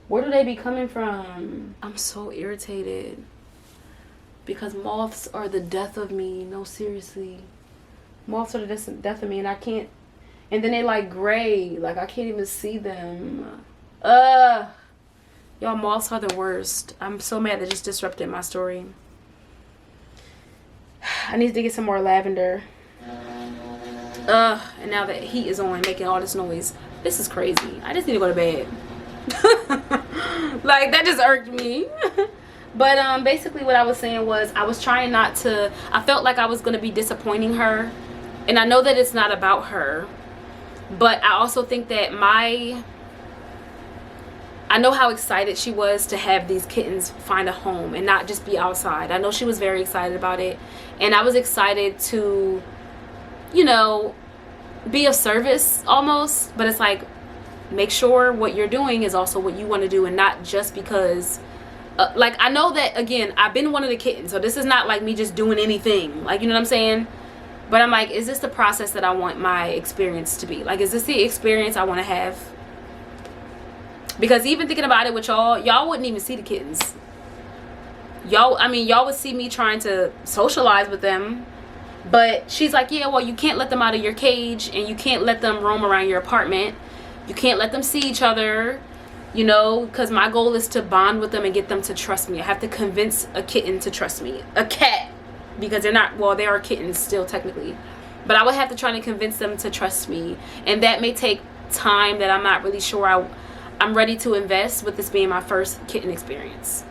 Where do they be coming from? I'm so irritated. Because moths are the death of me. No, seriously. Moths are the death of me, and I can't. And then they like gray. Like, I can't even see them. Y'all, moths are the worst. I'm so mad that just disrupted my story. I need to get some more lavender. And now that heat is on, making all this noise. This is crazy. I just need to go to bed. Like, that just irked me. But basically what I was saying was, I was trying not to, I felt like I was going to be disappointing her. And I know that it's not about her. But I also think that I know how excited she was to have these kittens find a home and not just be outside. I know she was very excited about it. And I was excited to, you know, be of service almost. But it's like, make sure what you're doing is also what you want to do, and not just because, like, I know that, again, I've been one of the kittens. So this is not like me just doing anything. Like, you know what I'm saying? But I'm like, is this the process that I want my experience to be? Like, is this the experience I want to have? Because even thinking about it with y'all wouldn't even see the kittens. Y'all would see me trying to socialize with them. But she's like, yeah, well, you can't let them out of your cage, and you can't let them roam around your apartment. You can't let them see each other, you know, because my goal is to bond with them and get them to trust me. I have to convince a kitten to trust me. A cat, because they're not, well, they are kittens still technically. But I would have to try to convince them to trust me. And that may take time that I'm not really sure I'm ready to invest with this being my first kitten experience.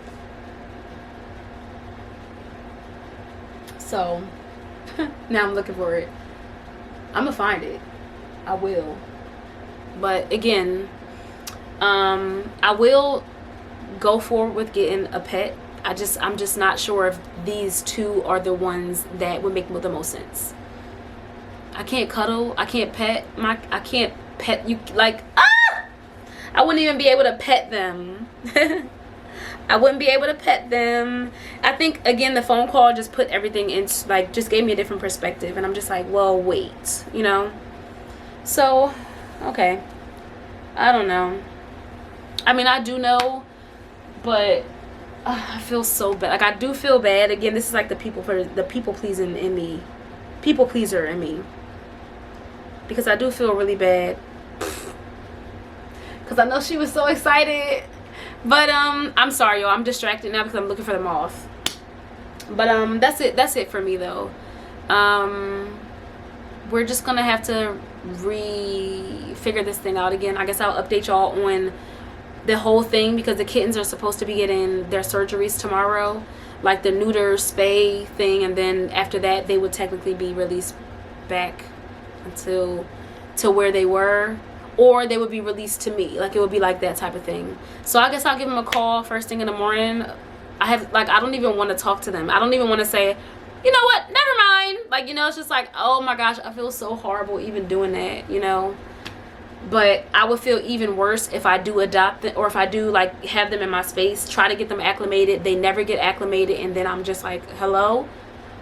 So now I'm looking for it. I'm gonna find it. I will. But again, I will go forward with getting a pet. I'm just not sure if these two are the ones that would make the most sense. I can't cuddle. I can't pet I can't pet you. Like, I wouldn't even be able to pet them. I wouldn't be able to pet them. I think, again, the phone call just put everything in, like, just gave me a different perspective. And I'm just like, well, wait, you know? So, okay. I don't know. I mean, I do know, but I feel so bad. Like, I do feel bad. Again, this is like the people pleasing in me. People pleaser in me. Because I do feel really bad. Because I know she was so excited. But I'm sorry, y'all. I'm distracted now because I'm looking for the moth. But that's it for me though. We're just gonna have to figure this thing out again. I guess I'll update y'all on the whole thing, because the kittens are supposed to be getting their surgeries tomorrow, like the neuter spay thing, and then after that they would technically be released back to where they were. Or they would be released to me. Like, it would be like that type of thing. So I guess I'll give them a call first thing in the morning. I don't even want to talk to them. I don't even want to say, you know what, never mind. Like, you know, it's just like, oh my gosh, I feel so horrible even doing that, you know. But I would feel even worse if I do adopt them, or if I do, like, have them in my space, try to get them acclimated. They never get acclimated, and then I'm just like, hello?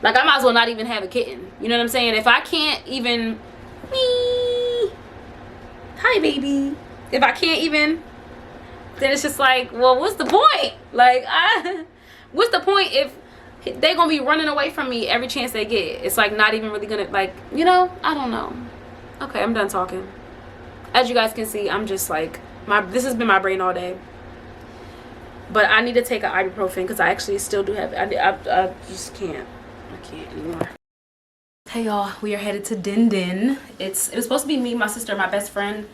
Like, I might as well not even have a kitten. You know what I'm saying? If I can't even... Hi, baby. If I can't even, then it's just like, well, what's the point? Like, what's the point if they're gonna be running away from me every chance they get? It's like not even really gonna, like, you know, I don't know. Okay, I'm done talking. As you guys can see, I'm just like, this has been my brain all day. But I need to take an ibuprofen because I actually still do have, I just can't. I can't anymore. Hey y'all, we are headed to Din Din. It was supposed to be me, my sister, my best friend,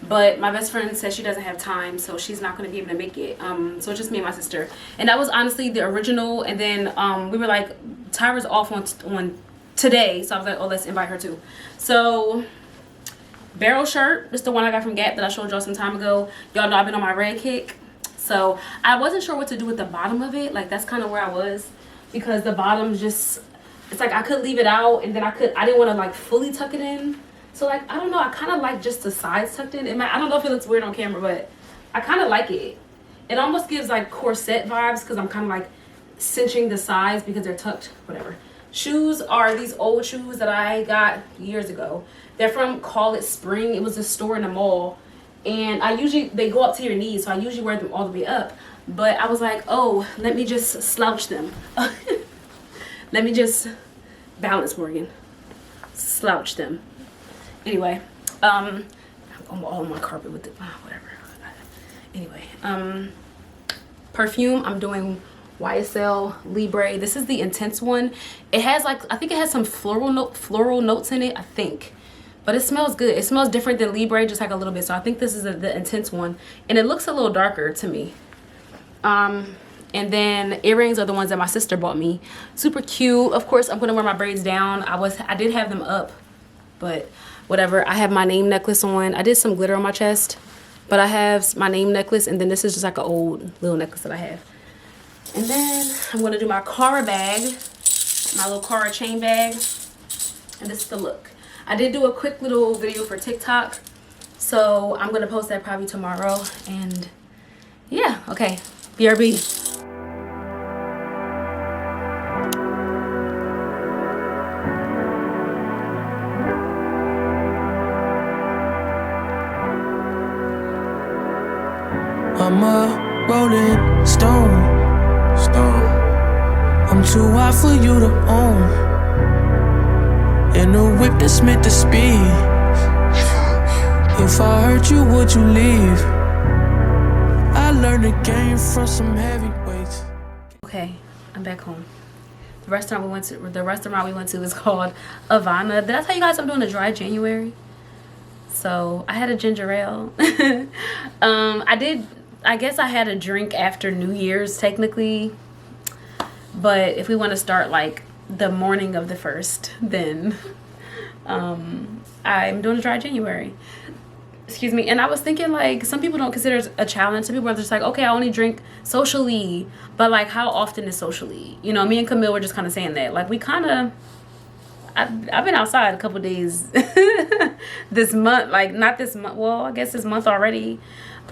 but my best friend says she doesn't have time, so she's not going to be able to make it. So it's just me and my sister, and that was honestly the original. And then we were like, Tyra's off on today, so I was like, oh, let's invite her too. So barrel shirt, this is the one I got from Gap that I showed y'all some time ago. Y'all know I've been on my red kick, so I wasn't sure what to do with the bottom of it. Like, that's kind of where I was, because the bottom just, it's like I could leave it out, and then I didn't want to like fully tuck it in. So like, I don't know, I kind of like just the sides tucked in. I don't know if it looks weird on camera, but I kind of like it. It almost gives like corset vibes, because I'm kind of like cinching the sides because they're tucked, whatever. Shoes are these old shoes that I got years ago. They're from Call It Spring. It was a store in the mall, and they go up to your knees, so I usually wear them all the way up. But I was like, oh, let me just slouch them. Let me just balance, Morgan. Slouch them. Anyway, I'm all on my carpet with it. Whatever. Anyway, perfume. I'm doing YSL Libre. This is the intense one. It has like, I think it has some floral notes in it, I think. But it smells good. It smells different than Libre, just like a little bit. So I think this is the intense one, and it looks a little darker to me. And then earrings are the ones that my sister bought me. Super cute. Of course, I'm gonna wear my braids down. I did have them up, but whatever. I have my name necklace on. I did some glitter on my chest, but I have my name necklace, and then this is just like an old little necklace that I have. And then I'm gonna do my Cara bag, my little Cara chain bag, and this is the look. I did do a quick little video for TikTok, so I'm gonna post that probably tomorrow. And yeah, okay, BRB. rolling stone. I'm too hot for you to own. In a whip that's meant to speed. If I hurt you, would you leave? I learned the game from some heavyweights. Okay, I'm back home. The restaurant we went to is called Avana. Did I tell you guys I'm doing a dry January? So I had a ginger ale. I guess I had a drink after New Year's technically. But if we want to start like the morning of the 1st, then I'm doing a dry January. Excuse me. And I was thinking, like, some people don't consider it a challenge. Some people are just like, okay, I only drink socially. But like, how often is socially? You know, me and Camille were just kind of saying that. Like, we kind of, I've been outside a couple days this month. Like, not this month. Well, I guess this month already.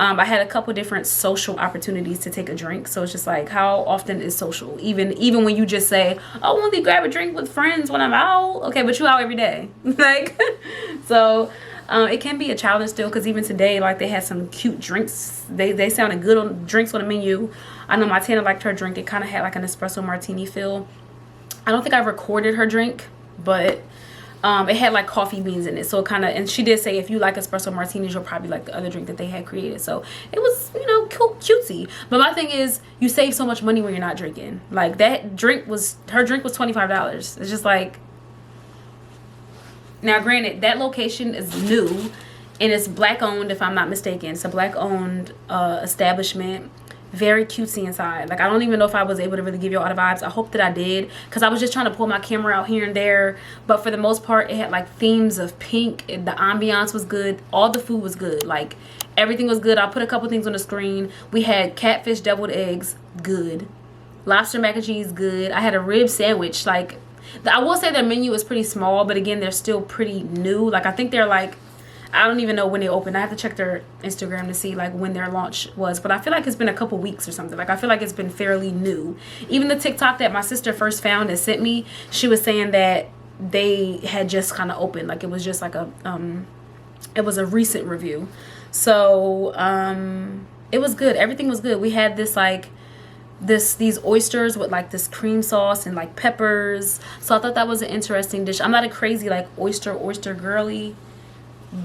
I had a couple different social opportunities to take a drink. So it's just like, how often is social? Even when you just say, oh, I want to grab a drink with friends when I'm out. Okay, but you out every day. Like, so it can be a challenge still, because even today, like, they had some cute drinks. They sounded good on drinks on the menu. I know my Tana liked her drink. It kind of had like an espresso martini feel. I don't think I recorded her drink, but it had like coffee beans in it, so it kind of, and she did say if you like espresso martinis, you'll probably like the other drink that they had created. So it was, you know, cutesy. But my thing is, you save so much money when you're not drinking. Like, that drink was, her drink was $25. It's just like, now granted, that location is new and it's black owned, if I'm not mistaken. It's a black owned establishment. Very cutesy inside. Like, I don't even know if I was able to really give you all the vibes. I hope that I did, because I was just trying to pull my camera out here and there. But for the most part, it had like themes of pink. The ambiance was good. All the food was good. Like, everything was good. I put a couple things on the screen. We had catfish deviled eggs, good. Lobster mac and cheese, good. I had a rib sandwich. Like, I will say their menu is pretty small, but again, they're still pretty new. Like, I think they're like, I don't even know when they opened. I have to check their Instagram to see like when their launch was, but I feel like it's been a couple weeks or something. Like, I feel like it's been fairly new. Even the TikTok that my sister first found and sent me, she was saying that they had just kind of opened. Like, it was just like a it was a recent review. So it was good. Everything was good. We had this like these oysters with like this cream sauce and like peppers. So I thought that was an interesting dish. I'm not a crazy like oyster girly,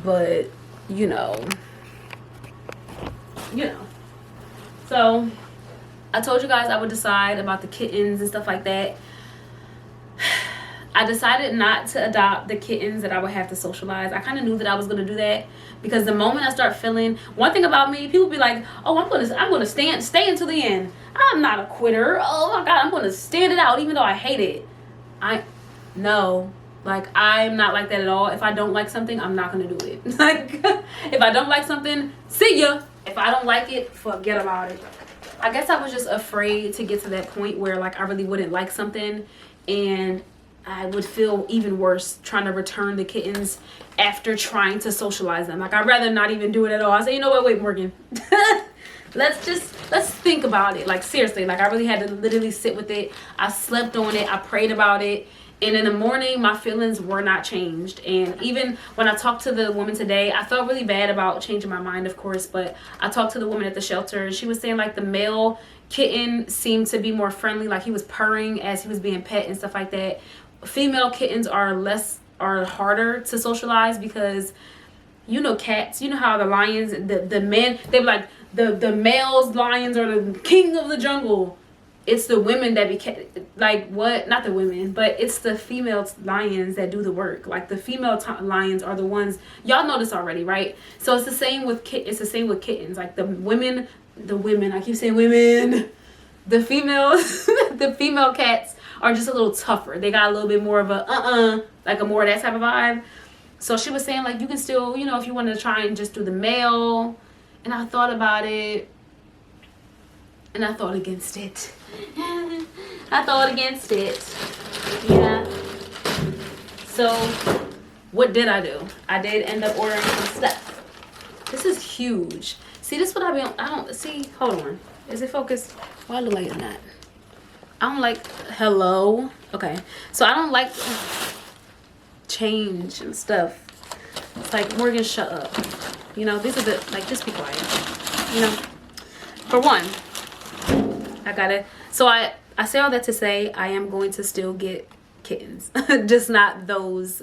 but you know. So I told you guys I would decide about the kittens and stuff like that. I decided not to adopt the kittens that I would have to socialize. I kind of knew that I was going to do that, because the moment I start feeling, one thing about me, people be like, oh, I'm gonna stay until the end. I'm not a quitter. Oh my God, I'm going to stand it out even though I hate it. No. Like, I'm not like that at all. If I don't like something, I'm not going to do it. Like, if I don't like something, see ya. If I don't like it, forget about it. I guess I was just afraid to get to that point where, like, I really wouldn't like something, and I would feel even worse trying to return the kittens after trying to socialize them. Like, I'd rather not even do it at all. I say, you know what, wait, Morgan. let's think about it. Like, seriously, like, I really had to literally sit with it. I slept on it. I prayed about it. And in the morning, my feelings were not changed. And even when I talked to the woman today, I felt really bad about changing my mind, of course. But I talked to the woman at the shelter, and she was saying, like, the male kitten seemed to be more friendly. Like, he was purring as he was being pet and stuff like that. Female kittens are harder to socialize, because, you know, cats, you know how the lions, the men, they're like, the males lions are the king of the jungle. It's the women that like, what? Not the women, but it's the female lions that do the work. Like, the female lions are the ones, y'all know this already, right? So it's the same with kittens. Like, the women, I keep saying women, the females, the female cats are just a little tougher. They got a little bit more of a like a more of that type of vibe. So she was saying, like, you can still, you know, if you want to try and just do the male. And I thought about it, and I thought against it. Yeah. So what did I do? I did end up ordering some stuff. This is huge. See, this is what I don't see. Hold on. Is it focused? Why look like it's not? I don't like, hello. Okay. So I don't like change and stuff. It's like, Morgan, shut up. You know, these are the, like, just be quiet. You know, for one, I gotta. So I say all that to say I am going to still get kittens, just not those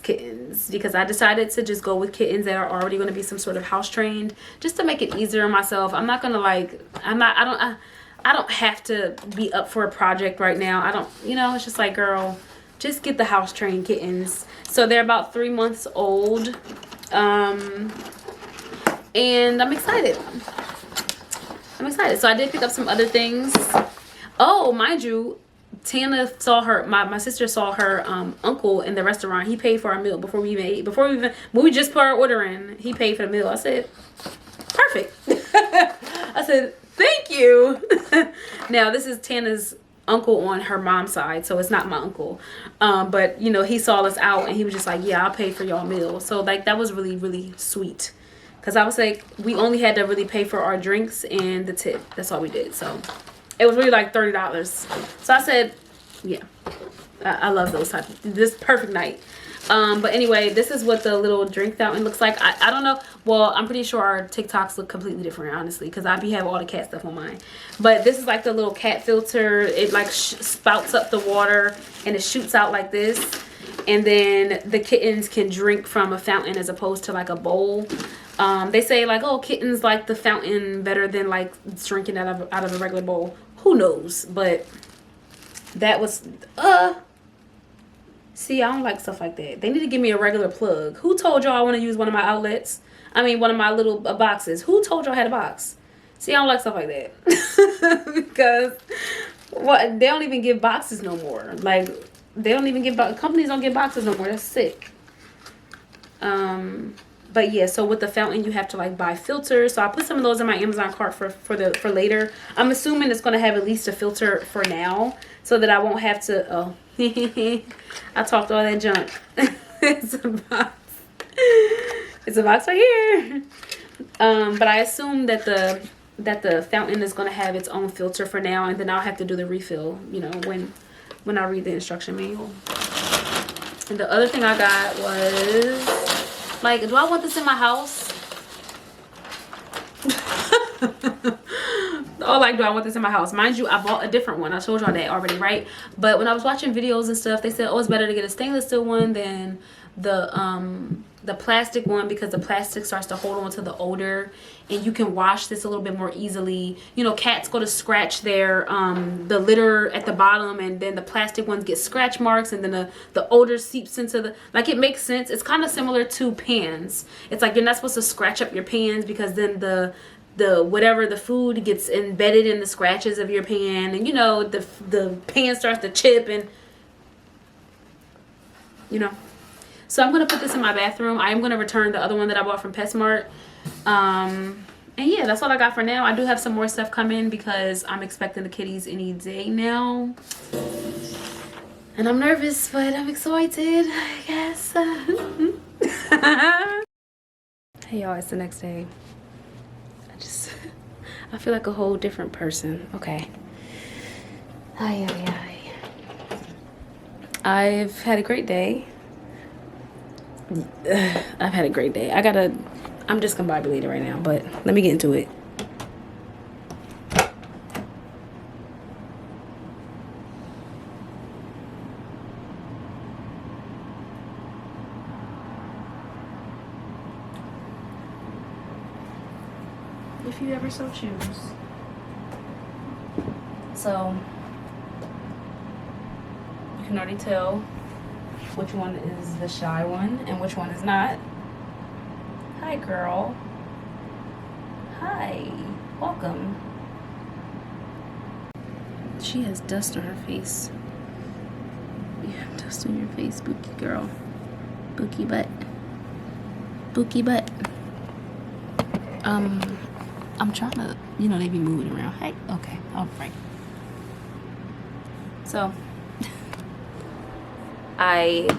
kittens, because I decided to just go with kittens that are already going to be some sort of house trained, just to make it easier on myself. I'm not gonna like, I don't have to be up for a project right now. I don't, you know, it's just like, girl, just get the house trained kittens. So they're about 3 months old, and I'm excited. So I did pick up some other things. Oh, mind you, Tana saw her, my sister saw her uncle in the restaurant. He paid for our meal before we when we just put our order in. He paid for the meal. I said, perfect. I said, thank you. Now this is Tana's uncle on her mom's side, so it's not my uncle. But you know, he saw us out and he was just like, yeah, I'll pay for y'all meal. So like that was really, really sweet. Cause I was like, we only had to really pay for our drinks and the tip. That's all we did. So it was really like $30. So I said, yeah, I love those types. This perfect night. But anyway, this is what the little drink fountain looks like. I don't know. Well, I'm pretty sure our TikToks look completely different, honestly, because I have all the cat stuff on mine. But this is like the little cat filter. It like spouts up the water and it shoots out like this. And then the kittens can drink from a fountain as opposed to like a bowl. They say like, oh, kittens like the fountain better than like drinking out of a regular bowl. Who knows? But that was see, I don't like stuff like that. They need to give me a regular plug. Who told y'all I want to use one of my outlets? I mean, one of my little boxes. Who told y'all I had a box? See, I don't like stuff like that. Because what, they don't even give boxes no more. Like, they don't even give, companies don't give boxes no more. That's sick. But yeah, so with the fountain you have to like buy filters. So I put some of those in my Amazon cart for later. I'm assuming it's going to have at least a filter for now, so that I won't have to, oh, I talked all that junk. It's a box. It's a box right here. But I assume that the fountain is going to have its own filter for now, and then I'll have to do the refill, you know, when I read the instruction manual. And the other thing I got was, like, do I want this in my house? Oh, like, do I want this in my house? Mind you, I bought a different one. I told y'all that already, right? But when I was watching videos and stuff, they said, oh, it's better to get a stainless steel one than the plastic one, because the plastic starts to hold on to the odor, and you can wash this a little bit more easily. You know, cats go to scratch their the litter at the bottom, and then the plastic ones get scratch marks, and then the odor seeps into the, like, it makes sense. It's kind of similar to pans. It's like you're not supposed to scratch up your pans, because then the whatever, the food gets embedded in the scratches of your pan, and you know, the pan starts to chip, and you know. So I'm going to put this in my bathroom. I am going to return the other one that I bought from PetSmart. And yeah, that's all I got for now. I do have some more stuff coming because I'm expecting the kitties any day now. And I'm nervous, but I'm excited, I guess. Hey y'all, it's the next day. I feel like a whole different person. Okay. I've had a great day. I've had a great day. I'm just combobulated right now, but let me get into it. If you ever so choose. So you can already tell which one is the shy one and which one is not. Hi, girl. Hi. Welcome. She has dust on her face. You have dust on your face, spooky girl. Spooky butt. Spooky butt. I'm trying to, you know, they be moving around. Hey, okay, all right. So I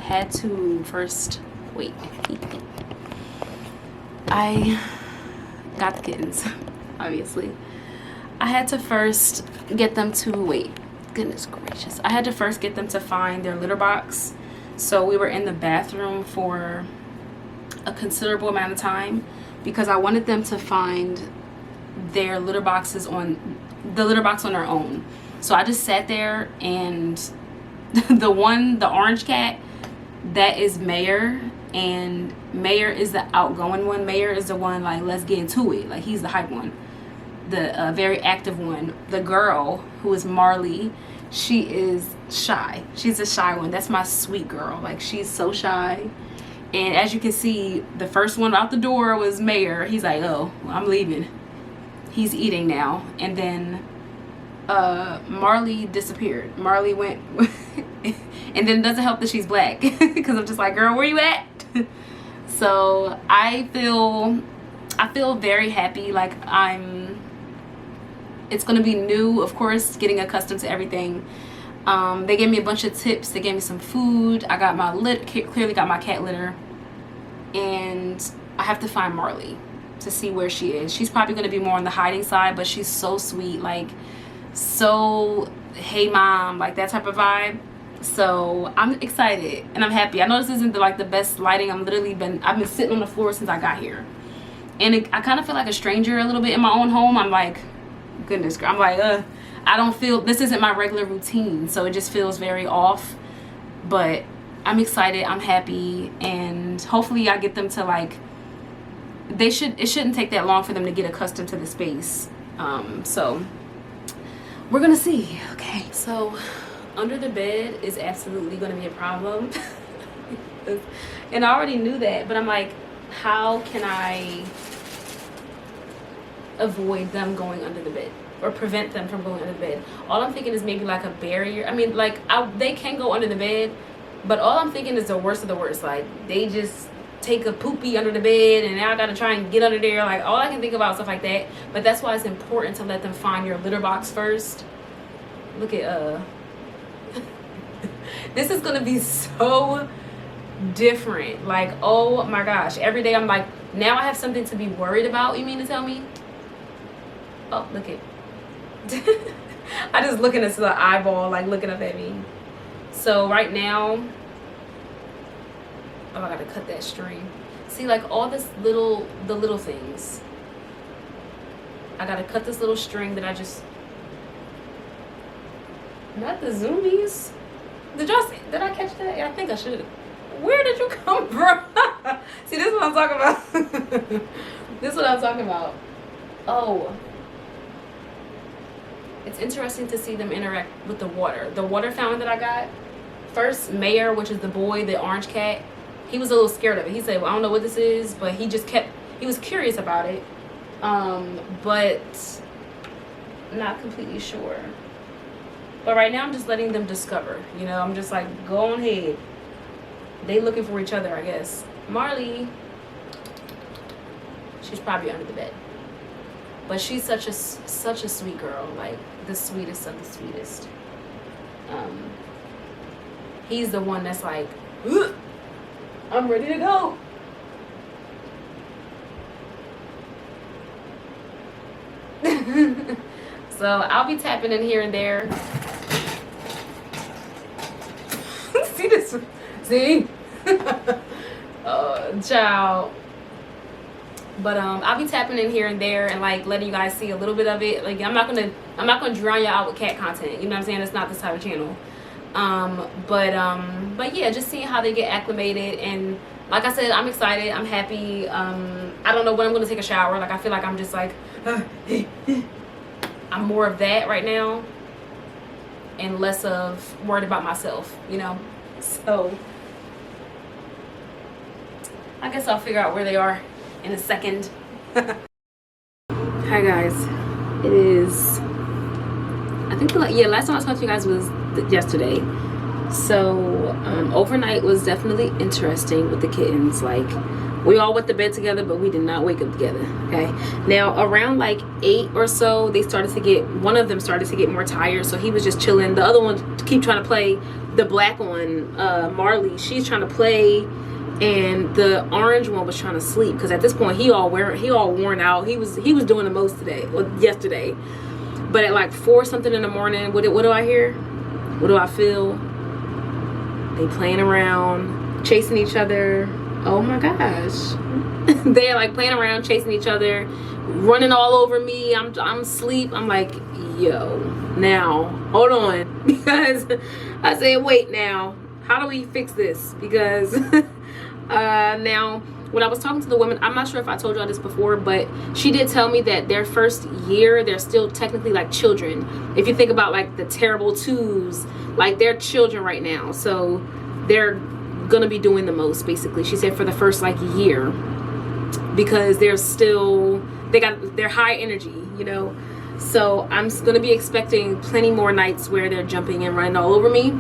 had to first wait. I got the kittens, obviously. I had to first get them to wait. Goodness gracious. I had to first get them to find their litter box. So we were in the bathroom for a considerable amount of time because I wanted them to find their litter boxes on the litter box on their own. So I just sat there, and the orange cat, that is Mayor, and Mayor is the outgoing one. Mayor is the one like, let's get into it, like he's the hype one, the very active one. The girl, who is Marley, she is shy. She's a shy one. That's my sweet girl. Like, she's so shy. And as you can see, the first one out the door was Mayor. He's like, oh, I'm leaving. He's eating now. And then Marley disappeared. Marley went and then it doesn't help that she's black, because I'm just like, girl, where you at? So I feel very happy. Like, it's gonna be new, of course, getting accustomed to everything. They gave me a bunch of tips. They gave me some food. I got my clearly got my cat litter, and I have to find Marley to see where she is. She's probably gonna be more on the hiding side, but she's so sweet, like so hey mom, like that type of vibe. So I'm excited and I'm happy. I know this isn't the best lighting. I've been sitting on the floor since I got here, and I kind of feel like a stranger a little bit in my own home. I'm like, goodness, I'm like, I don't feel, this isn't my regular routine, so it just feels very off. But I'm excited, I'm happy, and hopefully I get them to like, it shouldn't take that long for them to get accustomed to the space. So we're gonna see. Okay, so under the bed is absolutely gonna be a problem. And I already knew that, but I'm like, how can I avoid them going under the bed, or prevent them from going under the bed? All I'm thinking is maybe like a barrier. I mean, like, they can go under the bed, but all I'm thinking is the worst of the worst. Like, they just take a poopy under the bed, and now I gotta try and get under there. Like, all I can think about stuff like that. But that's why it's important to let them find your litter box first. Look at this is gonna be so different. Like, oh my gosh, every day I'm like, now I have something to be worried about. You mean to tell me? Oh, look at I just looking into the eyeball, like looking up at me. So right now, oh, I gotta cut that string. See, like all the little things. I gotta cut this little string that I just, not the zoomies. Did I catch that? Yeah, I think I should. Where did you come from? See, this is what I'm talking about. This is what I'm talking about. Oh. It's interesting to see them interact with the water. The water fountain that I got. First, Mayor, which is the boy, the orange cat, he was a little scared of it. He said, well, I don't know what this is, but he was curious about it. But not completely sure. But right now I'm just letting them discover. You know, I'm just like, go on ahead. They looking for each other, I guess. Marley, she's probably under the bed. But she's such a sweet girl, like the sweetest of the sweetest. He's the one that's like, I'm ready to go. So I'll be tapping in here and there. See this? See? Oh, child. But I'll be tapping in here and there and like letting you guys see a little bit of it. Like, I'm not gonna drown you out with cat content. You know what I'm saying? It's not this type of channel. But yeah, just seeing how they get acclimated. And like I said, I'm excited. I'm happy. I don't know when I'm gonna take a shower. Like, I feel like I'm just like I'm more of that right now and less of worried about myself, you know. So I guess I'll figure out where they are in a second. Hi guys, it is, I think last time I talked to you guys was yesterday. So overnight was definitely interesting with the kittens. Like, we all went to bed together, but we did not wake up together. Okay, now around like 8 or so, one of them started to get more tired, so he was just chilling. The other one keep trying to play. The black one, Marley, she's trying to play, and the orange one was trying to sleep, because at this point he all worn out. He was doing the most today or yesterday. But at like 4 something in the morning, what do I hear? What do I feel? They playing around, chasing each other. Oh my gosh. They're like playing around, chasing each other. running all over me. I'm asleep. I'm like, yo, now hold on, because I said, wait, now how do we fix this? Because now when I was talking to the women, I'm not sure if I told y'all this before, but she did tell me that their first year, they're still technically like children. If you think about like the terrible Tues, like they're children right now, so they're gonna be doing the most, basically. She said for the first like year, because they're high energy, you know. So I'm gonna be expecting plenty more nights where they're jumping and running all over me.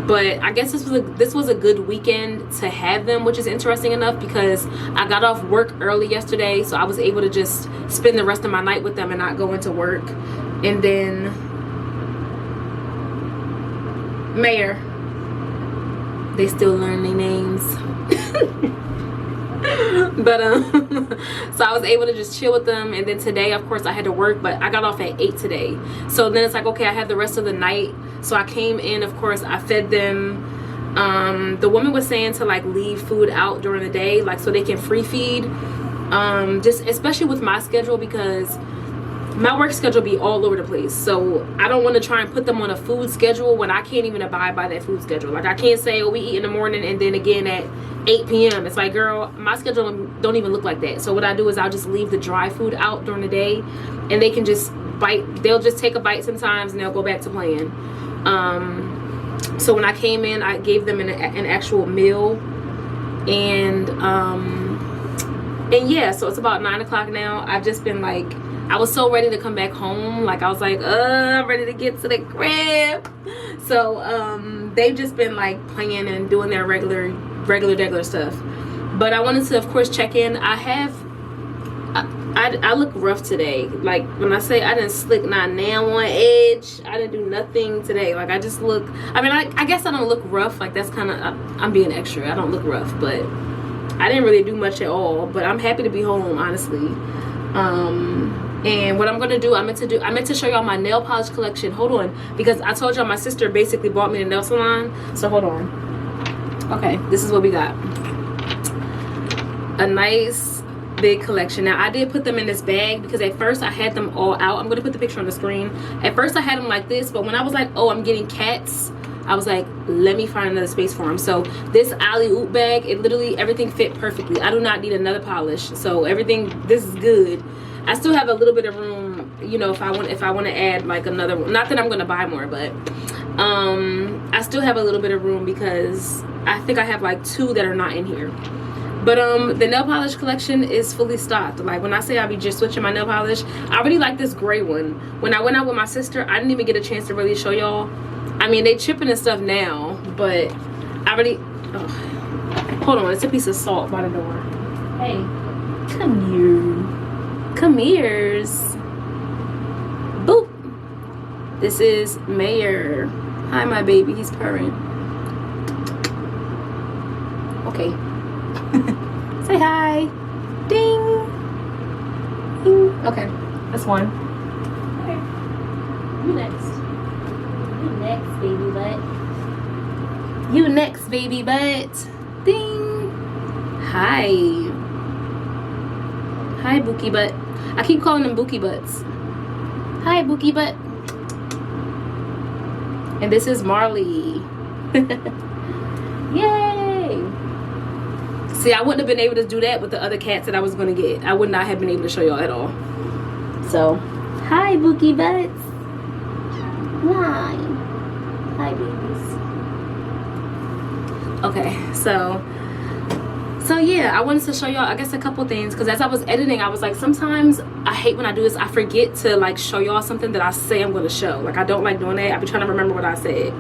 But I guess this was a good weekend to have them, which is interesting enough, because I got off work early yesterday, so I was able to just spend the rest of my night with them and not go into work. And then Mayor, they still learn their names. But so I was able to just chill with them. And then today, of course, I had to work, but I got off at 8 today. So then it's like, okay, I have the rest of the night. So I came in, of course, I fed them. The woman was saying to like leave food out during the day, like so they can free feed. Just especially with my schedule, because my work schedule be all over the place. So I don't want to try and put them on a food schedule when I can't even abide by that food schedule. Like I can't say, oh, we eat in the morning and then again at 8 p.m. It's like, girl, my schedule don't even look like that. So what I do is I'll just leave the dry food out during the day, and they can just bite. They'll just take a bite sometimes and they'll go back to playing. So when I came in, I gave them an actual meal, and yeah, so it's about 9 o'clock now. I've just been like, I was so ready to come back home. Like I was like, I'm ready to get to the crib. So they've just been like playing and doing their regular stuff. But I wanted to, of course, check in. I look rough today. Like when I say I didn't slick not nail on edge, I didn't do nothing today. Like I just look, I mean, I guess I don't look rough. Like that's kind of, I'm being extra. I don't look rough, but I didn't really do much at all. But I'm happy to be home, honestly. And what I'm gonna do, I meant to show y'all my nail polish collection. Hold on, because I told y'all my sister basically bought me the nail salon. So hold on. Okay, this is what we got. A nice big collection. Now I did put them in this bag because at first I had them all out. I'm gonna put the picture on the screen. At first I had them like this, but when I was like, oh, I'm getting cats, I was like, let me find another space for them. So this Alleyoop bag, it literally everything fit perfectly. I do not need another polish, so everything, this is good. I still have a little bit of room, you know, if I want to add like another one. Not that I'm gonna buy more, but I still have a little bit of room because I think I have like 2 that are not in here. But the nail polish collection is fully stocked. Like when I say I'll be just switching my nail polish, I really like this gray one. When I went out with my sister, I didn't even get a chance to really show y'all. I mean, they chipping and stuff now, but I really, hold on, it's a piece of salt by the door. Hey, come here. Come here's. Boop. This is Mayor. Hi, my baby, he's purring. Okay. Say hi. Ding. Ding. Okay, that's one. Okay. You next. You next, baby butt. You next, baby butt. Ding. Hi. Hi, Bookie butt. I keep calling them Bookie butts. Hi, Bookie butt. And this is Marley. Yay. See, I wouldn't have been able to do that with the other cats that I was going to get. I would not have been able to show y'all at all. So, hi, Bookie butts. Hi. Hi, babies. Okay, so yeah, I wanted to show y'all, I guess, a couple things, because as I was editing, I was like, sometimes I hate when I do this. I forget to like show y'all something that I say I'm going to show. Like I don't like doing that. I've been trying to remember what I said.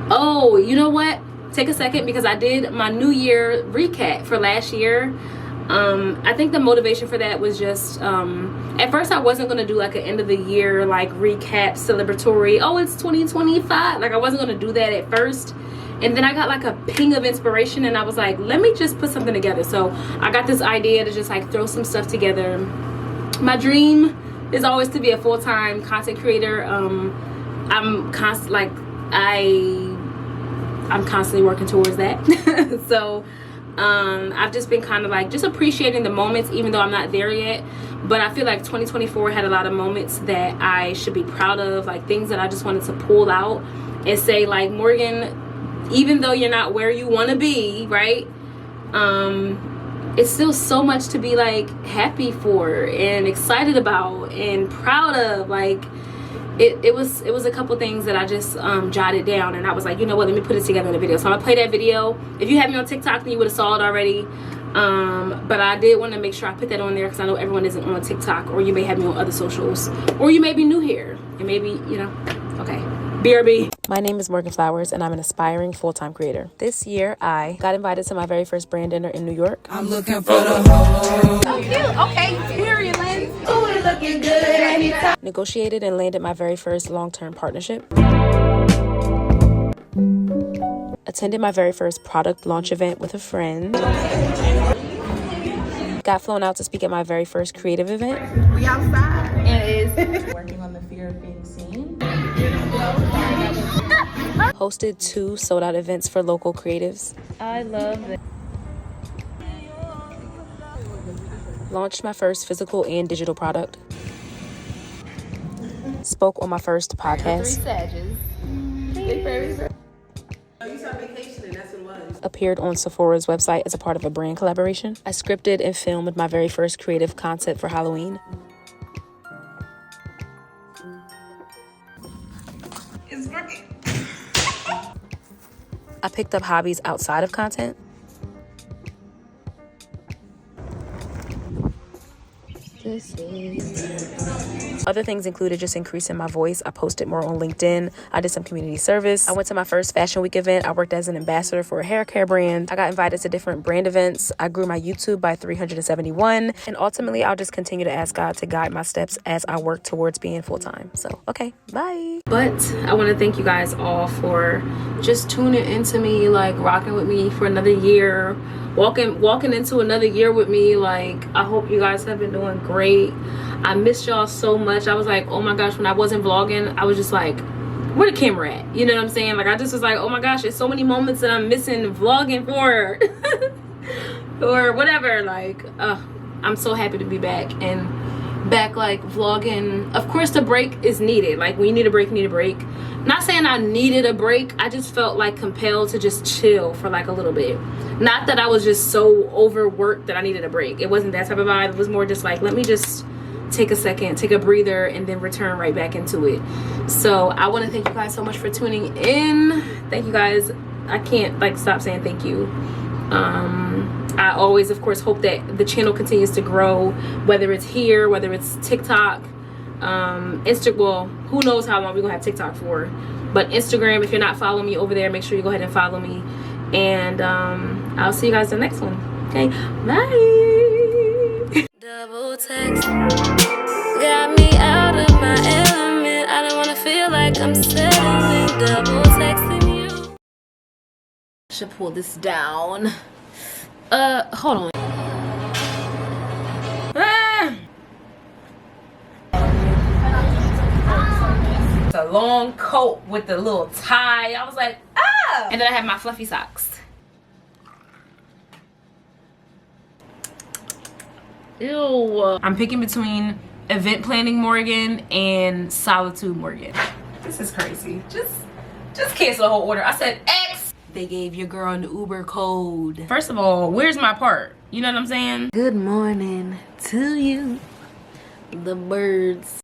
Oh, you know what? Take a second, because I did my New Year recap for last year. I think the motivation for that was just at first I wasn't going to do like an end of the year like recap celebratory, oh it's 2025, like I wasn't going to do that at first. And then I got like a ping of inspiration and I was like, let me just put something together. So I got this idea to just like throw some stuff together. My dream is always to be a full-time content creator. I'm constantly working towards that. So I've just been kind of like just appreciating the moments, even though I'm not there yet. But I feel like 2024 had a lot of moments that I should be proud of, like things that I just wanted to pull out and say, like, Morgan, even though you're not where you want to be, right, it's still so much to be like happy for and excited about and proud of. Like, it was a couple things that I just jotted down, and I was like, you know what, let me put it together in a video. So I'm gonna play that video. If you have me on TikTok, then you would have saw it already. But I did want to make sure I put that on there because I know everyone isn't on TikTok, or you may have me on other socials, or you may be new here and maybe, you know, okay. BRB. My name is Morgann Flowers, and I'm an aspiring full-time creator. This year, I got invited to my very first brand dinner in New York. I'm looking for the hoe. So cute. Okay, period, Lynn. Ooh, it looking good anytime. Negotiated and landed my very first long-term partnership. Attended my very first product launch event with a friend. Got flown out to speak at my very first creative event. We outside. It is. Working on the fear of being seen. Hosted 2 sold-out events for local creatives. I love it. Launched my first physical and digital product. Spoke on my first podcast. Appeared on Sephora's website as a part of a brand collaboration. I scripted and filmed my very first creative concept for Halloween. It's working. I picked up hobbies outside of content. Other things included just increasing my voice. I posted more on LinkedIn. I did some community service. I went to my first Fashion Week event. I worked as an ambassador for a hair care brand. I got invited to different brand events. I grew my YouTube by 371. And ultimately, I'll just continue to ask God to guide my steps as I work towards being full-time. So, okay, bye. But I want to thank you guys all for just tuning into me, like rocking with me for another year, walking into another year with me. Like, I hope you guys have been doing great. I missed y'all so much. I was like, oh my gosh, when I wasn't vlogging, I was just like, where the camera at? You know what I'm saying? Like, I just was like, oh my gosh, there's so many moments that I'm missing vlogging for or whatever. Like, I'm so happy to be back and back, like, vlogging. Of course, the break is needed. Like, when you need a break, you need a break. Not saying I needed a break. I just felt like compelled to just chill for like a little bit. Not that I was just so overworked that I needed a break. It wasn't that type of vibe. It was more just like, let me just take a second, take a breather, and then return right back into it. So I want to thank you guys so much for tuning in. Thank you guys. I can't like stop saying thank you. I always, of course, hope that the channel continues to grow, whether it's here, whether it's TikTok, Instagram. Well, who knows how long we're gonna have TikTok for, but Instagram, if you're not following me over there, make sure you go ahead and follow me. And I'll see you guys in the next one. Okay, bye. Double text got me out of my element. I don't wanna feel like I'm settling. Double texting you. I should pull this down. Hold on. It's a long coat with the little tie. I was like, ah! And then I have my fluffy socks. Ew. I'm picking between event planning Morgan and solitude Morgan. This is crazy. Just cancel the whole order. I said X. They gave your girl an Uber code. First of all, where's my part? You know what I'm saying? Good morning to you. The birds.